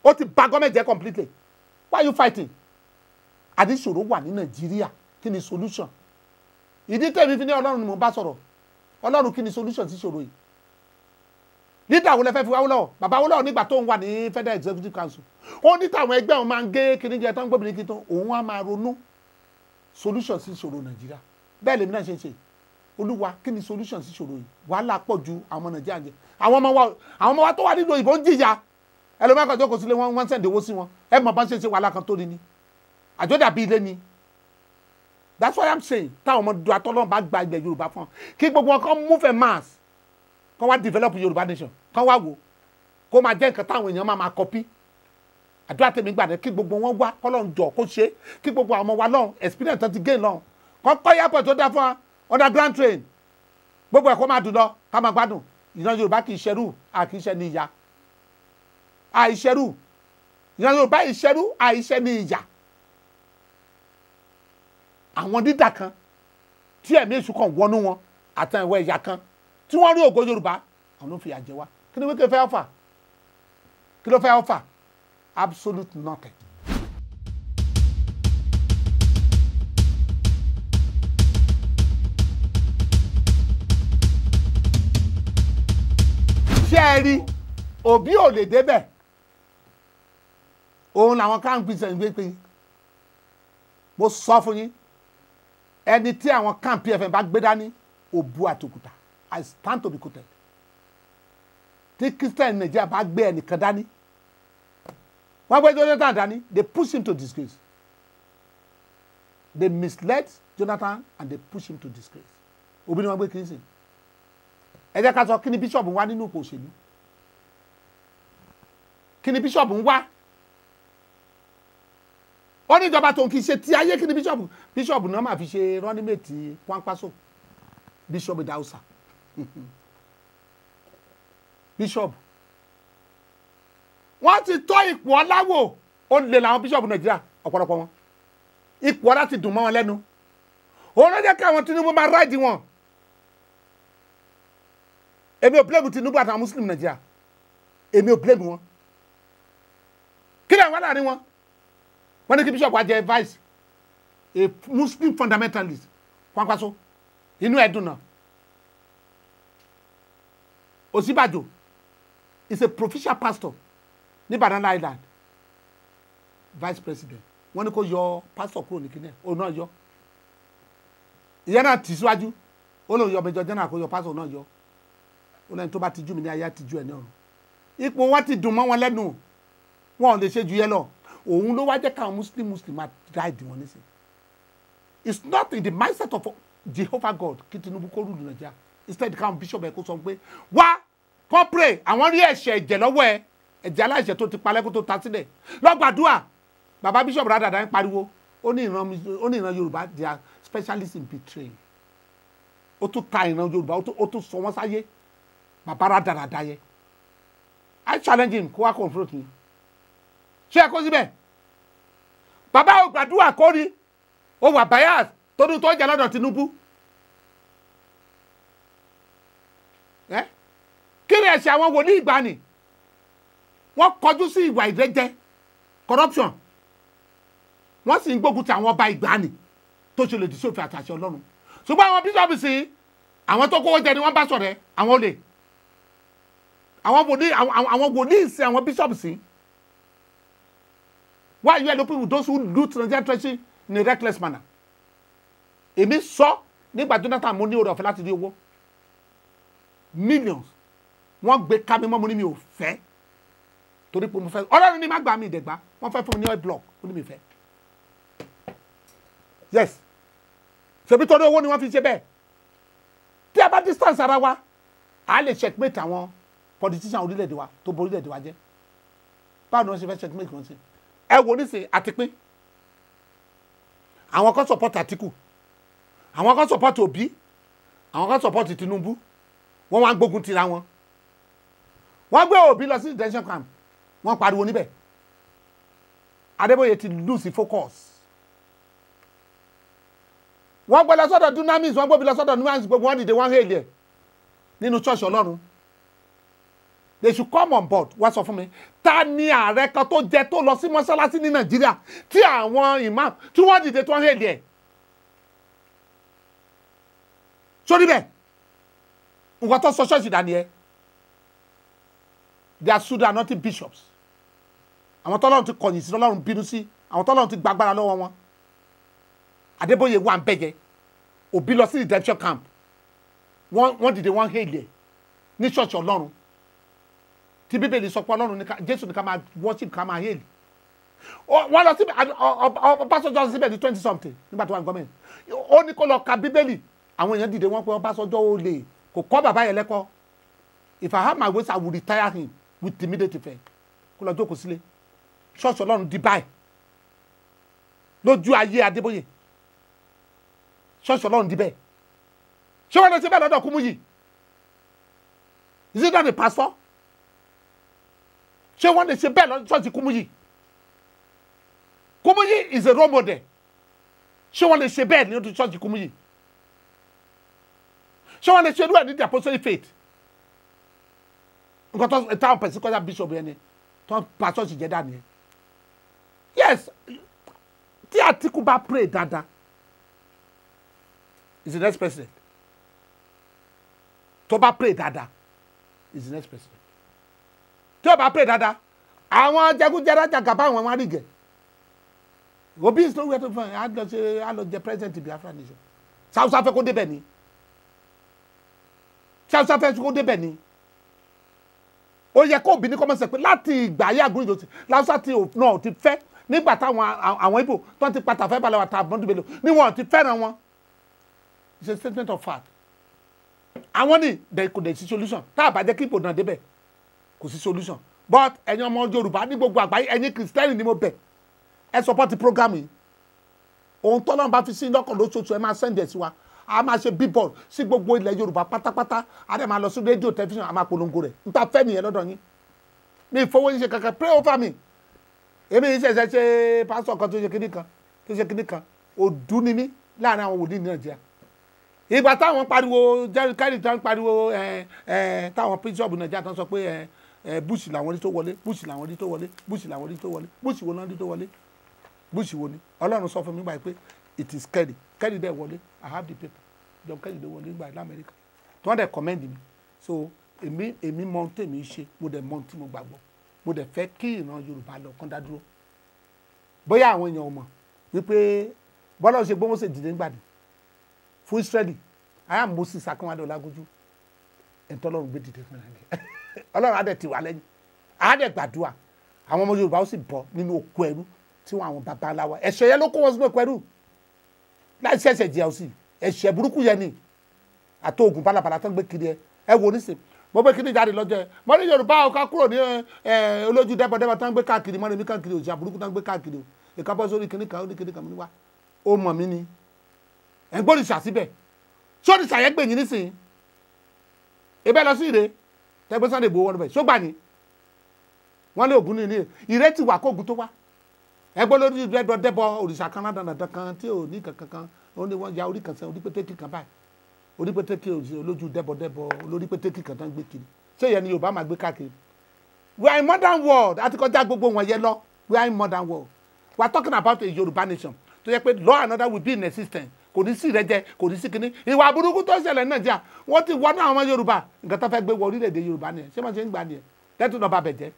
ó ti bà government jẹ́ completely why are you fighting àdìsòro wà ní Nàìjíríà kí ni solution ìdí tẹ̀mí fi ní Ọlọ́run ni mo bá sọ̀rọ̀ Ọlọ́run kí ni solution sí ìṣòro yìí leader wo lẹ fẹ́ fi Awólọ́wọ̀ bàbá Awólọ́wọ̀ nígbà tó ń wà ní Federal Executive Council ó ní táwọn ẹgbẹ́ wọn máa ń gé kíní jẹ tán gbóbìnrin kí tán òun á máa ronú solution sí ìṣòro Nàìjíríà bẹ́ẹ̀ lèmi náà ṣe ń ṣe Olúwa kí ni solution sí ìṣòro yìí wàhálà pọ̀ ju àwọn Nàìjíríà jẹ àwọn ọmọ wa tó wà nínú ìbò ń jìyà ẹlòmíràn kan jókòó sílé wọn sẹ́ndì owó sí wọn ẹ mọ̀ bá ń ṣe wàhálà kan tó ní ni àjọ dàbí ilé ni that's what I'm saying táwọn ọmọ dùn àtọ́lọ́run bá gba ilẹ̀ Yorùbá fún kí gbogbo wọn kàn move en mass kàn wá develop Yorùbá nation kàn wá wò kó máa jẹ́ nǹkan táwọn èèyàn máa copy àdúrà tèmi gbà ní kí gbogbo wọn wá kọ́lọ́run jọ kó ṣe kí gbogbo àwọn ọmọ wa lọ́hùn experience tó ti gain lọ́hùn kàn kọ́ airport tó dá fún wa underground train gbogbo ẹ̀ kó máa dùn lọ ká máa gbádùn ìran Yorùbá kì í ṣerú kì í ṣe ní ìyá àìṣerú ìran Yorùbá ìṣerú àìṣe ní ìyá àwọn dídà kan tí ẹ̀mí èṣù kan wọnú wọn àtàn ìwọ ẹ̀yà kan tí wọ́n rí ògo Yorùbá àwọn ló fi àjẹ wá kí ni Wike fẹ́ offer kí ló fẹ́ offer absolute nothing. ṣé ẹ rí Òbí ò lè débẹ̀ òun làwọn kan ń gbèsè ìwé pé mo sọ fún yín ẹni tí àwọn kan PFM bá gbé dání òbu àtòkùtà I stand to be quoted tí Christian Nàìjíríà bá gbé ẹnìkan dání wọ́n gbé Jonathan dání they push him to disgrace they misled Jonathan and they push him to disgrace Òbí ni wọ́n gbé kìí sìn ẹ jẹ́ ká sọ kí ni bishop ń wá nínú ipò òṣèlú kí ni bishop ń wá ó ní ìjọba tó ń kì í ṣe ti ayé kí ni bishop náà máa fi ṣe running mate Kwankwaso bishop Dausa bishop wọ́n ti tọ́ ipò ọláwò ó lè làwọn bishop Nàìjíríà ọ̀pọ̀lọpọ̀ wọn ipò ọlá ti dùn mọ́ wọn lẹ́nu òun ló jẹ́ kí àwọn Tinubu máa ráìdì wọn èmi ò blame Tinubu àtàwọn Muslim Nàìjíríà èmi ò blame wọn kí lè wá láàrin wọn wọ́n ní kí bishop wá jẹ vice a Muslim fundamentalist Kwankwaso inú ẹ̀dùn náà Ọ̀ṣínbàjò is a provincial pastor ní Banana Island vice president wọ́n ní kó yọ pastor kúrò ní kíní òun náà yọ ìyẹn náà tì síwájú ó lóun yọ Major General kó yọ pastor náà yọ ó lẹ́yìn tó bá tijú mi ní ayé àtijú ẹ̀ ní ọ̀run ipò wọn ti dùn mọ́ wọn lẹ́nu wọn ò lè ṣe ju yẹn lọ òun ló wá jẹ́ káwọn muslim máa dáìdì wọn nísìn it's not in the mindset of Jehovah God kí Tinubu kó rúlu Nàìjíríà instead káwọn bishop ẹ̀ kó sọ pé wá kọ́ pray àwọn rí ẹ̀jẹ̀ lọ́wọ́ ẹ̀ ẹ̀jẹ̀ aláìṣẹ̀ tó ti palẹ́ kó tó ta sílẹ̀ lọ́gbàdúà bàbá bishop rádàdà ń pariwo ó ní ìran Yorùbá they are specialists in betraying ó tún ta ìran Yorùbá ó tún sọ wọ́n sáyé bàbá rádàdà yẹ I challenge him kó wá confront me ṣé ẹ kó síbẹ̀ bàbá ò gbàdúrà kó rí ó wà bias tóbi tó jẹ lọ́dọ̀ Tinubu kí ni ẹ̀ṣẹ̀ àwọn wòlíì ìgbàanì wọ́n kọjú sí ìwà ìrẹ́jẹ corruption wọ́n sì ń gbógun ti àwọn ọba ìgbàanì tó ṣe lòdì sí òfin àtàṣẹ Ọlọ́run ṣùgbọ́n àwọn bíṣọ̀bù sí àwọn tó kówó jẹ ni wọ́n bá ṣọ̀rẹ́ àwọn olè àwọn wòlíì sí àwọn bíṣọ̀bù sí. Why are you helping with those who loot Nigerian treasury in a reckless manner? Èmi sọ nígbà Jonathan mo ní oore ọ̀fẹ́ láti rí owó millions wọ́n gbé ká mi mọ́ mo ní mi ò fẹ́ torí pé mo fẹ́ Ọlọ́run ní má gbà mí ìdẹ̀gbá wọ́n fẹ́ fún mi ní oil block mo ní mi fẹ́ yes ṣebí torí owó ni wọ́n fi ṣe bẹ́ẹ̀ tí a bá distance ara wa a lè checkmate àwọn politician orílẹ̀-èdè wa tó borí orílẹ̀-èdè wa jẹ́ báwo ni wọ́n ṣe fẹ́ checkmate wọn sí ẹ wo nísìn àti pín àwọn kan support Àtíkù àwọn kan support Òbí àwọn kan support Tinubu wọ́n wá gbógun tira wọn wọ́n gbé Òbí lọ sí detention camp wọ́n pariwo níbẹ̀ Adébóyè ti lose focus wọ́n gbé lọ sọ́dọ̀ Dunamis wọ́n gbé lọ sọ́dọ̀ Dunamis gbogbo wọn dìde wọ́n hèlè ẹ̀ nínú church Ọlọ́run they should come on board wá sọ fún mi ta ni ààrẹ kan tó jẹ tó lọ sí mọ́sálásí ní Nàìjíríà tí àwọn imam tí wọ́n dìde tó ń hèlè ẹ̀ sórí bẹ́ẹ̀ nǹkan tó sọ ṣọ́ọ̀ṣì dání ẹ they are suda not bishops àwọn tọ́lọ́run ti kọ̀yìn sí tọ́lọ́run bínú sí àwọn tọ́lọ́run ti gbàgbára lọ́wọ́ wọn Adébóyè wà ń bẹ̀jẹ̀ Òbí lọ sí redemption camp wọ́n dìde wọ́n hèlè ẹ̀ ní ṣọ́ọ̀ṣì Ọlọ́run tí Bíbélì sọ pé Ọlọ́run ní Jésù ní ká máa worship ká máa hèlè wọ́n lọ síbẹ̀ Ọbásanjọ́ síbẹ̀ ní 20 something nígbà tó wà ní gọ́ọ̀mẹ̀ntì ó ní kó lọ ka Bíbélì àwọn èèyàn dìde wọ́n pé Ọbásanjọ́ ó lè kò kọ́ bàbá yẹn lẹ́kọ́ if I have my ways I will retire him with immediate effect kó lọ jókòó sílé ṣọ́ọ̀ṣì Ọlọ́run di báyìí lójú ayé Adébóyè ṣọ́ọ̀ṣì Ọlọ́run di bẹ́ẹ̀ ṣé wọ́n lè ṣe bẹ́ẹ̀ lọ́dọ̀ Kúmúyì is it not a pastor ṣé wọ́n lè ṣe bẹ́ẹ̀ lọ́dọ̀ ṣọ́ọ̀ṣì Kúmúyì Kúmúyì is a role model ṣé wọ́n lè ṣe bẹ́ẹ̀ ní ṣọ́ọ̀ṣì Kúmúyì ṣé wọ́n lè ṣe irú ẹ̀ ní the apostolic faith nǹkan tó táwọn Pentecostal bishop yẹn ni tó ń pa ṣọ́ọ̀ṣì jẹ́ dání yẹn yes tí Àtíkù bá pray dáadáa is the next president tó bá pray dáadáa is the next president tí ó bá pray dáadáa àwọn jẹgúnjẹrá jàgàbá àwọn ọmọ àrígẹ Obi is no way to find á lọ jẹ president Biafra nation sáwùsá fẹ́ kó débẹ̀ ni sáwùsá fẹ́ kó débẹ̀ ni ó yẹ kó Òbí ní kọ́mọ̀sẹ̀ pé láti ìgbà ayé àgúrò ìjọsìn láwùsá náà ti fẹ́ nígbà táwọn àwọn Ìgbò tó ti pàtàkì fẹ́ balẹ̀ wà tá àbọ̀ndù bẹ́lẹ̀ ni wọ́n ti fẹ́ràn wọn it's a statement of fact àwọn ní kò dẹ̀ sí solution tá a bá jẹ́ kí ipò náà débẹ̀ kò sí solution but ẹ̀yin ọmọ Yorùbá ní gbogbo àgbáyé ẹ̀yin Kristẹni ni mo bẹ̀ ẹ support program yìí ohun tọ́lọ́run bá fi sí lọ́kàn lóṣooṣù ẹ máa send ẹ̀ sí wa a máa ṣe billboard sí gbogbo ilẹ̀ Yorùbá pátápátá a dẹ̀ máa lọ sí rédíò tẹlifíṣàn a máa polongo rẹ̀ n ta fẹ́ nìyẹn lọ́dọ̀ yín mi ìfowó yín ṣe kankan pray over me èmi yìí ṣẹ̀ṣẹ̀ ṣe pásítọ̀ kan tó ṣe kíní kan òdú ni mí láàrin àwọn wòlíì ní Nàìjíríà ìgbà táwọn pariwo jẹ́rìkẹ́rì tó ń pariwo táwọn bíṣọ̀bù Nàìjíríà tó ń sọ pé Bush làwọn rí tó wọlé Bush làwọn rí tó wọlé Bush làwọn rí tó wọlé Bush wo náà rí tó wọlé Bush wo ni Ọlọ́run sọ fún mi báyìí pé it is Kerry dẹ̀ wọlé I have the paper John Kerry dẹ̀ wọlé nígbà lamẹ́ríkà tí wọ́n dẹ̀ commend mi so èmi mọ tèmi ṣe mo dẹ̀ mọ tí mo gbàgbọ́ mo dẹ̀ fẹ́ kí ìran Yorùbá lọ kán dá dúró bóyá àwọn èèyàn mọ̀ wípé bọ́lá ṣe gbọ́ Mósè dìde nígbàdì fún Ísírẹ́lì àyà Moses Akínwádé Ọlágúnjú ẹ̀ńtọ́lọ́run gbé dìde fún ẹ̀ Ọlọ́run á dẹ̀ tì wá lẹ́yìn á dẹ̀ gbàdúrà àwọn ọmọ Yorùbá ó sì bọ́ nínú oko ẹrú tí wọn àwọn bàbá aláwa ẹ̀ṣẹ̀ yẹn ló kó wọn sínú oko ẹrú láì ṣẹ̀ṣẹ̀ jẹ́ òsì ẹ̀ṣẹ̀ burúkú yẹn ni àti oògùn balabala tó ń gbé kiri ẹ wo nísìn mo gbé kiri jáde lọ́jọ́ ẹ mo ní Yorùbá ọ̀ká kúrò ní olójú dẹ́bọ̀dẹ́bọ̀ tó ń gbé káàkiri mọ́ni mi káàkiri òṣìṣẹ́ burúkú tó ń gbé káàkiri o ìkábọ́ sórí kìnìkan ó ní kìnìkan mi wá ó mọ̀ mí ni ẹ̀ ń gbóríṣà síbẹ̀ sóríṣà yẹn gbèyìn nísìn ebẹ́ lọ sí ìrè tẹgbẹ́ Sunday Igboho wọn bẹ̀ ṣógbà ni wọ́n lé ògùn ní ìrè ti wà kóògùn tó wá ẹgbẹ́ lórí dẹ́bọ̀ òrìṣà kan ládàá kan tí ò ní kankan ó ní wọ́n ya orí kan sẹ́ orí pétékì kan báyìí orí pétékì olójú dẹ́bọ̀ olórí pétékì kan tó ń gbé kiri ṣé ìyẹn ni Yorùbá máa gbé káàkiri we are in modern world àti kọjá gbogbo wọn yẹn lọ we are in modern world we are talking about a Yoruba nation tó yẹ pé law and order will be in existence kò ní sí ìrẹ́jẹ kò ní sí kinní ìwà burúkú tó ṣẹlẹ̀ ní Nàìjíríà wọ́n ti wọ́n náà àwọn Yorùbá nǹkan tó fẹ́ gbé wọ orílẹ̀-èdè Yorùbá nìyẹn ṣé wọ́n ṣe ń gbà nìyẹn tẹ́tù náà bá bẹ̀ jẹ́.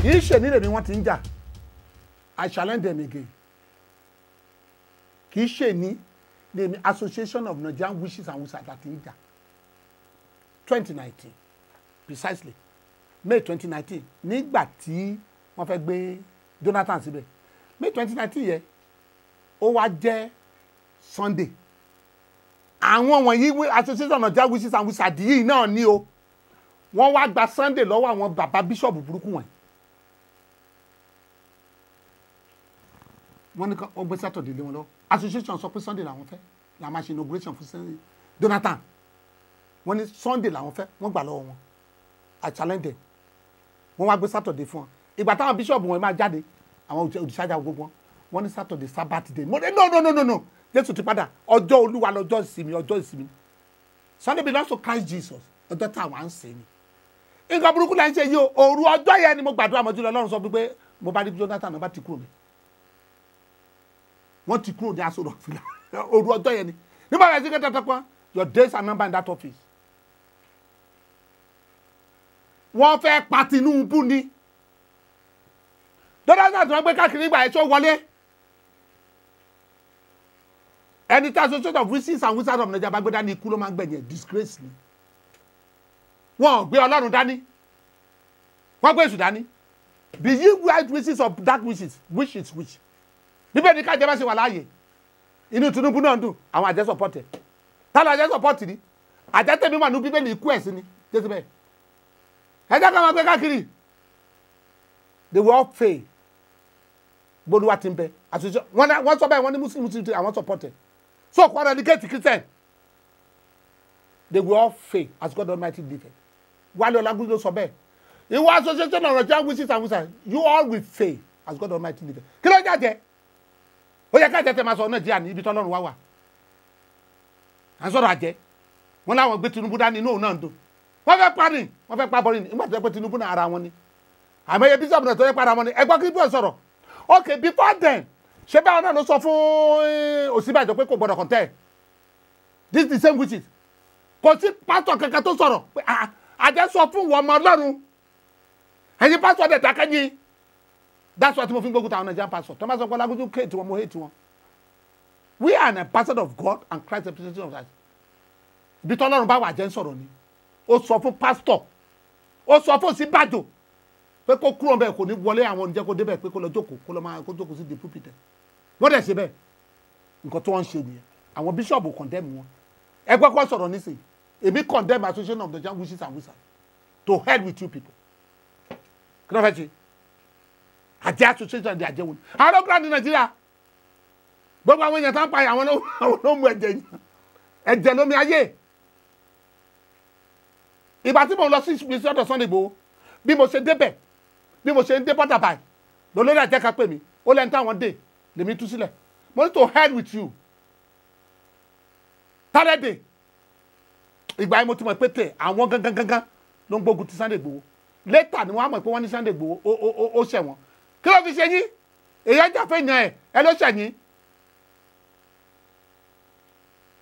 kì í ṣe nílẹ̀ ni wọ́n ti ń jà I challenge them again kì í ṣe ní the Association of Nigerian Witches and Wizards àti ìjà 2019 precisely May 2019 nígbà tí wọ́n fẹ́ gbé Jonathan síbẹ̀ May 2019 yẹ ó wá jẹ́ Sunday àwọn wọ̀nyí Association of Nigerian Witches and Wizards yìí náà ní o wọ́n wá gba Sunday lọ́wọ́ àwọn bàbá bíṣọ̀bù burúkú wọ̀nyí wọ́n ní kí wọ́n gbé Saturday lé wọn lọ association sọ pé Sunday làwọn fẹ́ la máa ṣe inauguration fún Jonathan wọ́n ní Sunday làwọn fẹ́ wọ́n gbà lọ́wọ́ wọn I challenge them wọ́n wá gbé Saturday fún wọn ìgbà táwọn bishop wọn máa jáde àwọn òṣìṣàjà gbogbo wọn ní Saturday Sabbath day mo ní no Jésù ti padà ọjọ́ Olúwa lọ́jọ́ ìsinmi Sunday belongs to Christ Jesus ọjọ́ táwọn à ń sè ni nǹkan burúkú là ń ṣe yìí o òru ọjọ́ yẹn ni mo gbàdúrà mọ́jú lọ Ọlọ́run sọ pé mo bá rí Jonathan náà bá ti kúrò mi wọ́n ti kúrò ní aṣọ òfìlà òru ọjọ́ yẹn ni nígbà yẹn sí kẹta pọ́n your days are numbered in that office. wọ́n fẹ́ pa Tinubu ni Jonathan tí wọ́n gbé káàkiri nígbà yẹn tó wọlé ẹni tí Association of Witches and Wizards of Nigeria bá gbé dání ikú ló máa ń gbẹ̀yìn disgrace ni wọ́n gbé Ọlọ́run dání wọ́n gbé èṣù dání be ye white witches of dark witches which bíbẹ̀ ní kájẹ́ bá ṣe wà láàyè inú Tinubu náà dùn àwọn àjẹ́ support ẹ̀ tálọ́ àjẹ́ support ni àjẹ́ tẹ̀mí wà ní bíbélì ikú ẹ̀ sí ni jésù bẹ́ẹ̀ ẹ jẹ́ ká máa gbé káàkiri they will all fail gbólúwa ti ń bẹ àṣìṣe wọ́n sọ bẹ́ẹ̀ wọ́n ní muslim ti àwọn support ẹ̀ so kò ọ̀rọ̀ ẹ̀dígẹ́tì Christian they will all fail as God Almighty liveth Wálé Ọlágúnjú ló sọ bẹ́ẹ̀ ìwọ association of Nigerian witches and wizards you all will fail as God Almighty liveth kí ló ń jàjẹ́ ó yẹ ká tẹ́tẹ́ máa sọ Nàìjíríà ní ibi tọ́lọ́run wá wà à ń sọ̀rọ̀ àjẹ́ wọn láwọn gbé Tinubu dání inú òun náà ń dùn wọ́n fẹ́ pa ni wọ́n fẹ́ pa bọ́ọ̀lì ni nígbà tó yẹ pé Tinubu náà ara wọn ni àmọ́ iye bíṣọ̀bù náà tó yẹ pa ara wọn ni ẹgbọ́n kí bíọ̀ sọ̀rọ̀ okay before then ṣé báwọn náà ló sọ fún Ọ̀ṣínbàjò pé kò gbọdọ̀ contest this is the same witches kò sí pásítọ̀ kankan tó sọ̀rọ̀ pé àjẹ́ sọ fún wọn ọmọ Ọlọ́run ẹ̀yin pásítọ̀ dẹ̀ dákẹ́yìn that's why tí mo fi ń gbógun táwọn Nigerian pastor tó máa sọ pé Ọlágúnjú hate wọn mo hate wọn we are an ambassador of God and Christ representative of Christ ibi tí Ọlọ́run bá wà jẹ́ ń sọ̀rọ̀ ni ó sọ fún pastor ó sọ fún Ọ̀ṣínbàjò pé kó kúrò bẹ́ẹ̀ kò ní wọlé àwọn oníjẹ́ kó débẹ̀ pé kó lọ jókòó kó lọ máa kó jókòó sí the pulpit wọ́n dẹ̀ ṣe bẹ́ẹ̀ nǹkan tó wọ́n ń ṣe nìyẹn àwọn bíṣọ̀bù condemn wọn ẹgbẹ́ kọ́ sọ̀rọ̀ nísìnyí èmi condemn association of the young witches and wizards to hell with you people kí ló fẹ́ ṣe àjẹ́ association di àjẹ́ wọn àwọn ọlọ́gbọ́n ní Nàìjíríà gbogbo àwọn èèyàn tó ń pa àwọn ló mú ẹ̀jẹ̀ lómi ayé ìgbà tí mo lọ sí ìgbésí ọ̀dọ̀ Sunday Igboho bí mo ṣe débẹ̀ bí mo ṣe ń dé bọ́dà báyìí lólórí àjẹ́ kan pè mí ó lẹ́ni táwọn dé lèmi tú sílẹ̀ mo ní to hell with you tálẹ́dẹ̀ ìgbà yẹn mo ti mọ̀ pé tẹ̀ àwọn gangan ló ń gbógun ti Sunday Igboho later ni wọ́n á mọ̀ pé wọ́n ní Sunday Igboho ó ṣẹ̀ wọ́n kí ló fi ṣe yín èyí ẹja fẹ́ yàn ẹ ló ṣẹ̀ yín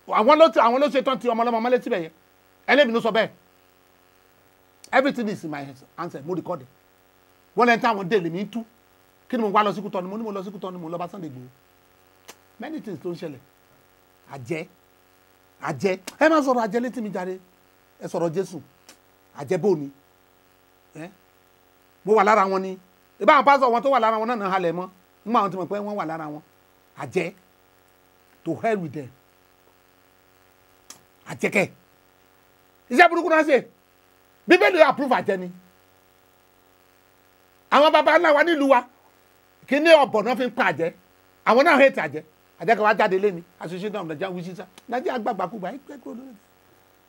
àwọn ló ṣe tán ti ọmọlọ́mọ mọ́lẹ́ síbẹ̀ yẹn ẹlẹ́mi ló sọ bẹ́ẹ̀ everything is in my answer mo record it wọ́n lẹ́ni táwọn dé lèmi tú kí ni mo wá lọ sí Kútọ́nù mo ní mo lọ sí Kútọ́nù mo lọ bá Sunday Igboho many things tó ń ṣẹlẹ̀ àjẹ́ ẹ má sọ̀rọ̀ àjẹ́ létí mi jáde ẹ sọ̀rọ̀ Jésù àjẹ́ bò ní mo wà lára wọn ni ìbá àwọn pásọ̀ wọn tó wà lára wọn náà halẹ̀ mọ́ ń mọ àwọn tí mo pẹ́ wọ́n wà lára wọn àjẹ́ to hell with them àjẹkẹ́ iṣẹ́ burúkú náà ṣe Bíbélì approve àjẹ́ ni àwọn baba ńlá wa nílùú wa kí ní ọ̀bọ̀ náà fi ń pa àjẹ́ àwọn náà hate àjẹ́ kan wá jáde lé ní association of Nigerian witches Nàìjíríà gbàgbàkúgbà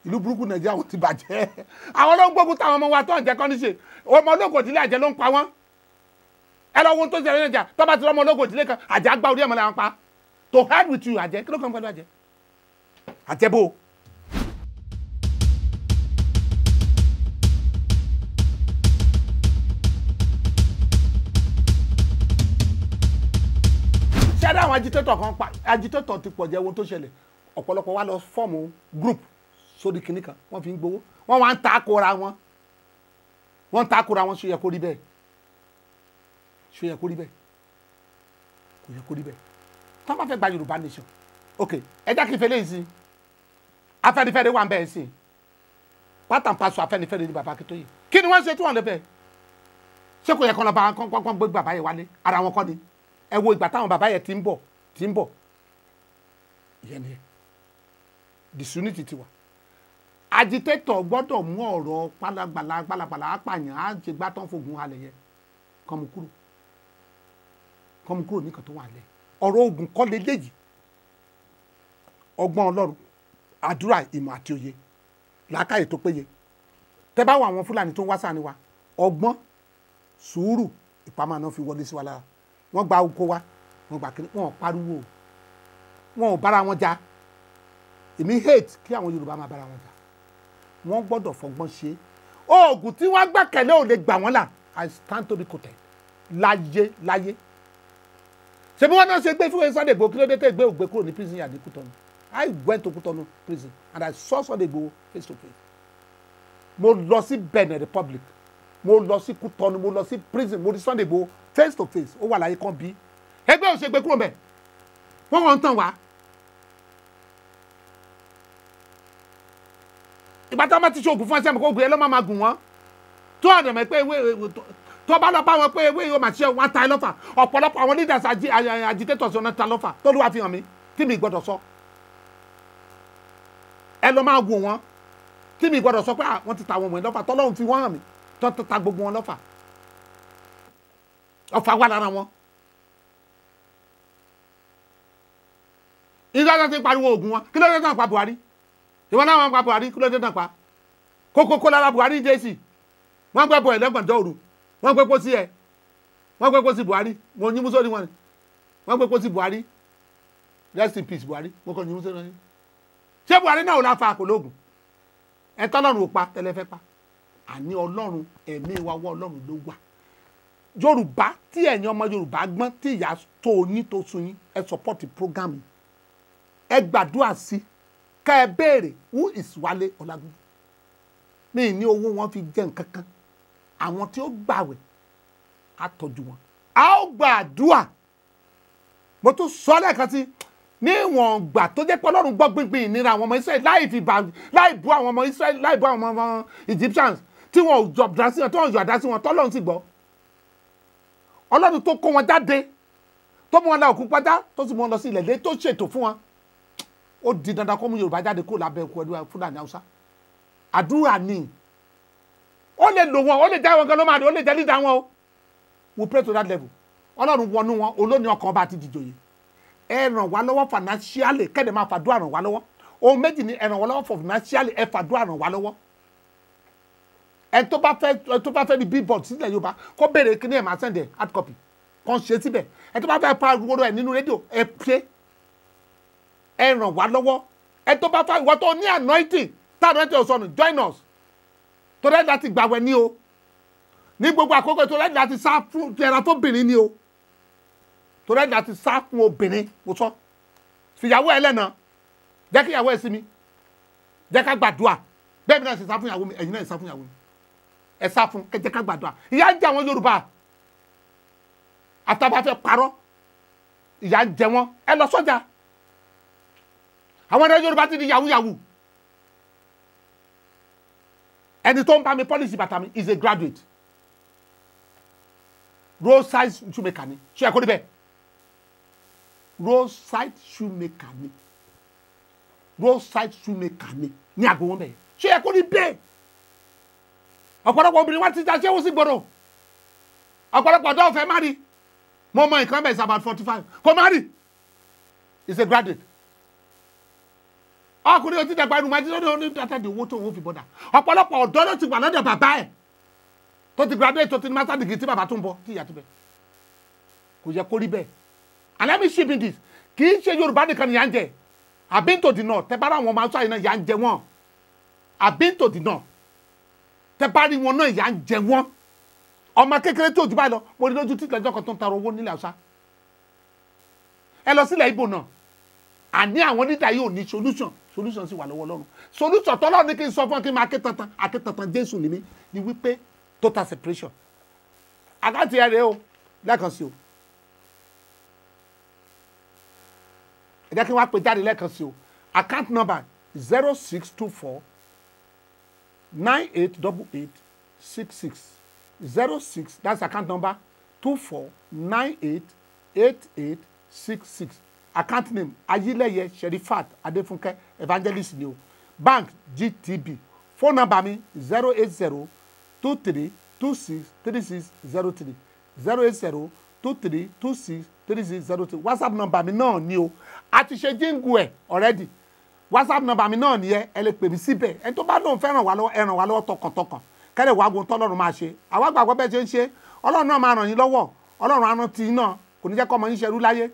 ìlú burúkú Nàìjíríà wọn ti bàjẹ́ àwọn ló ń gbógun táwọn ọmọ wa tó ń jẹ́ kọ́ ní ṣe ọmọ ológun ìdílé àjẹ́ ló ń pa wọ́n ẹ lọ wo tó ṣẹlẹ̀ Nàìjíríà tó bá ti lọ́mọ ológun ìdílé kan àjẹ́ àgbà orí ẹ̀mọ́ làwọn pa to hell with you àjẹ́ kí ló kàn pẹ̀lú àjẹ́ bò. ṣẹ́dá àwọn agitator ti pọ̀ jẹ́ ohun tó ṣẹlẹ̀ ọ̀pọ̀lọpọ̀ wa lọ fọ́ọ̀mù group sórí kìnnì kan wọ́n fi ń gbowó wọ́n wá ń takora wọn ṣó yẹ kó rí bẹ́ẹ̀ kò yẹ kó rí bẹ́ẹ̀ tó bá fẹ́ gba Yorùbá nation ok ẹ jẹ́ kí n fẹ́ lè sí Afẹ́nifẹ́re wà ń bẹ́ẹ̀ sí pátápásọ Afẹ́nifẹ́re ní bàbá Akintoye kí ni wọ́n ṣe tí wọ́n lè fẹ́ ṣé kò yẹ kó lọ bá kọ́kọ́ gbé bàbá yẹn wálé ara wọn kọ́ ni ẹ wo ìgbà táwọn bàbá yẹn ti ń bọ̀ ìyẹn ni disunity ti wà agitator gbọ́dọ̀ mú ọ̀rọ̀ pálapàla apààyàn á ṣe gbá tán fògùn halẹ̀ yẹn kọ́mu kúrò nìkan tó wà lẹ̀ ọ̀rọ̀ ogun kọ́ leléyìí ọgbọ́n Ọlọ́run àdúrà ìmọ̀ àti òye làákàyè tó péye tẹ́ bá wọ àwọn Fúlàní tó ń wá sáà wa ọgbọ́n sùúrù ìpamọ́ náà fi wọlé sí wa lára wọ́n gba oko wa wọ́n gba kiri wọ́n pariwo wọ́n ò bára wọn jà èmi hate kí àwọn Yorùbá máa bára wọn jà wọ́n gbọ́dọ̀ fọgbọ́n ṣe oògùn tí wọ́n gbẹ́kẹ̀lé ò lè gbà wọ́n là I stand to be quoted láyé ṣebí wọ́n náà ṣe gbé fún Sunday Igboho kí ló dé tẹ́ gbé ògbé kúrò ní prison yàrá ní Kútọ́nù I went to Kútọ́nù prison and I saw Sunday Igboho face to face mo lọ sí Benin Republic mo lọ sí Kútọ́nù mo lọ sí prison mo rí Sunday Igboho face to face ó wà láyé kan bí ẹgbẹ́ òṣègbè kúrò mẹ́ wọ́n wọ́n ń tàn wá ìgbà tí wọ́n bá ti ṣe oògùn fún ẹsẹ̀ mi kó oògùn yẹn ló máa gùn wọ́n tó ọ̀dọ̀ mọ̀ pé tó bá lọ bá wọn pé ewé yóò máa ṣe wọn ta ẹ lọ́fà ọ̀pọ̀lọpọ̀ àwọn leaders agitators ọ̀nà ta lọ́fà tó ló wá fi hàn mí tí mi gbọ́dọ̀ sọ ẹ lọ máa gùn wọn tí mi gbọ́dọ̀ sọ pé wọ́n ti ta àwọn ọmọ ẹ lọ́fà tọ́lọ́run fi wọ́n hàn mí tó ta gbogbo wọn lọ́fà ọ̀fà wà lára wọn. ìgbà tó ti pariwo oògùn wọn kí ló dé náà pa Buhari ìwọ náà wọn pa Buhari kí ló dé náà pa kókó lára Buhari jẹ́sì wọ́n gbẹ́ bọ̀ ẹ̀lẹ́gbọ̀njọ́ òru wọ́n gbé pósí ẹ̀ wọ́n gbé pósí Buhari mo yín mú sórí wọn ni wọ́n gbé pósí Buhari rest in peace Buhari mo kàn yín mú sórí wọn ni ṣé Buhari náà ò la fa àkọlóògùn ẹ tọ́lọ́run ò pa tẹ́lẹ̀ fẹ́ pa àní Ọlọ́run ẹ̀mí wa wọ́ Ọlọ́run ló wà Yorùbá tí ẹ̀yin ọmọ Yorùbá gbọ́n tí ìyá tó yín tó sun yín ẹ support program yìí ẹ gbàdúrà sí ká ẹ béèrè who is Wálé Ọlágúnjú mi ní owó wọn fi jẹ nǹkan kan àwọn tí ó gbàwẹ̀ á tọ́jú wọn a ó gbàdúrà mo tún sọ lẹ́ẹ̀kan sí níwọ̀n gbà tó jẹ́ pé Ọlọ́run gbọ́ gbíngbín ìnira àwọn ọmọ Israẹli láì bú àwọn ọmọ Israẹli láì bú àwọn ọmọ Egyptians tí wọn ò jọ dá sí wọn tí wọn ò jọ dá sí wọn tọ́lọ́run sì gbọ́ Ọlọ́run tó kó wọn jáde tó mú wọn la òkú pátá tó sì mú wọn lọ sí ilẹ̀ lé tó ṣètò fún wọn ó di dandan kó mú Yorùbá jáde kó lábẹ́ ẹ̀kú ẹ̀dúrà Fúlàní Haúsá àdúrà ni ó lè lò wọn ó lè já wọn gan ló máa dé ó lè jẹ́ lídà wọn o we pray to that level Ọlọ́run wọnú wọn olóní ọkàn bá ti dìjòyè ẹ ràn wá lọ́wọ́ financially kẹ́dẹ̀ máa fàdúrà ràn wá lọ́wọ́ ohun méjì ni ẹ ràn wá lọ́wọ́ financially ẹ fàdúrà ràn wá lọ́wọ́ ẹ tó bá fẹ́ ní billboard sílẹ̀ Yorùbá kó béèrè kí ni ẹ̀ máa send ẹ̀ hard copy kan ṣe síbẹ̀ ẹ tó bá fẹ́ pa gbogbo ẹ̀ nínú rédíò ẹ pé ẹ ràn wá lọ́wọ́ ẹ tó bá fẹ́ ìwọ tó ní anointing tá anointing ọ̀sán join us tó rẹ́ láti gbàwẹ̀ ní o ní gbogbo àkókò tó rẹ́ láti sá fún ẹran fóbìnrin ní o tó rẹ́ láti sá fún obìnrin mo sọ fìyàwó ẹ lẹ́nà jẹ́ kí ìyàwó ẹ sinmi jẹ́ ká gbàdúrà bẹ́ẹ̀ mi náà ṣe sá fún ìyàwó mi ẹ̀yin náà ṣe sá fún ìyàwó mi ẹ sá fún ẹ jẹ́ ká gbàdúrà ìyà ń jẹ àwọn Yorùbá àtàbà fẹ́ parọ́ ìyà ń jẹ wọ́n ẹ lọ sọ́jà àwọn ẹ̀rọ Yorùbá ti di yahoo ẹni tó ń bá mi policy bàtà mi is a graduate roadside shoemaker ni ṣé ẹ kó níbẹ̀ roadside shoemaker ni roadside shoemaker ni ní àgbo wọn bẹ̀ ṣé ẹ kó níbẹ̀ ọ̀pọ̀lọpọ̀ obìnrin wá ti já ṣéwó sí gbòòrò ọ̀pọ̀lọpọ̀ ọ̀dọ́ ọ̀fẹ́ má rí mo mọ nǹkan bẹ̀ is about 45 kò má rí is a graduate ọkùnrin otí dàgbà ẹnu máa ti lọ́dọ̀ ní dátàdì owó tó owó fi bọ́dà ọ̀pọ̀lọpọ̀ ọ̀dọ́ ló ti wà lọ́dọ̀ bàbá ẹ̀ tó ti graduate tó ti ní master degree tí bàbá tó ń bọ̀ tí ìyá tó bẹ̀ kò yẹ kó rí bẹ́ẹ̀ and let me ship in this kì í ṣe Yorùbá nìkan ni yà ń jẹ I've been to the north tẹ bá ra àwọn ọmọ Haúsá yìí náà yà ń jẹ wọn I've been to the north tẹ bá rí wọn náà yà ń jẹ wọn ọmọ kékeré tó jù báyìí lọ mo rí lójú títí lọ́jọ́ kan tó ń tara owó nílẹ̀ Haúsá ẹ lọ sílẹ̀ Ìgbò náà àní àwọn nídà yóò ní solution sì wà lọ́wọ́ Ọlọ́run solution tọ́lọ́run ní kí n sọ fún ọ kí n máa ké tantan Jésù ní mi ni wípé total separation àkáǹtì ẹ rèé o lẹ́ẹ̀kan sí o ẹ jẹ́ kí n wá pè jáde lẹ́ẹ̀kan sí o account number 0624 988866 06 that's account number 24988866 account name Ayileye Sherifat Adefunke evangelist ni o bank GTB phone number mi 08023263603 08023263603 whatsapp number mi náà ni o a ti ṣe jíǹgù ẹ̀ already whatsapp number mi náà ni ẹ lè pè mí síbẹ̀ ẹni tó bá lóun fẹ́ràn wá lọ́wọ́ ẹ ràn wá lọ́wọ́ tọkàntọkàn kẹ́lẹ̀ wá gbóhùn tọ́lọ́run máa ṣe àwa gbàgbọ́ bẹ́ẹ̀ ṣe ń ṣe Ọlọ́run náà máa ràn yín lọ́wọ́ Ọlọ́run á rántí yín náà kò ní jẹ́ kọ́ ọmọ yín ṣerú láyé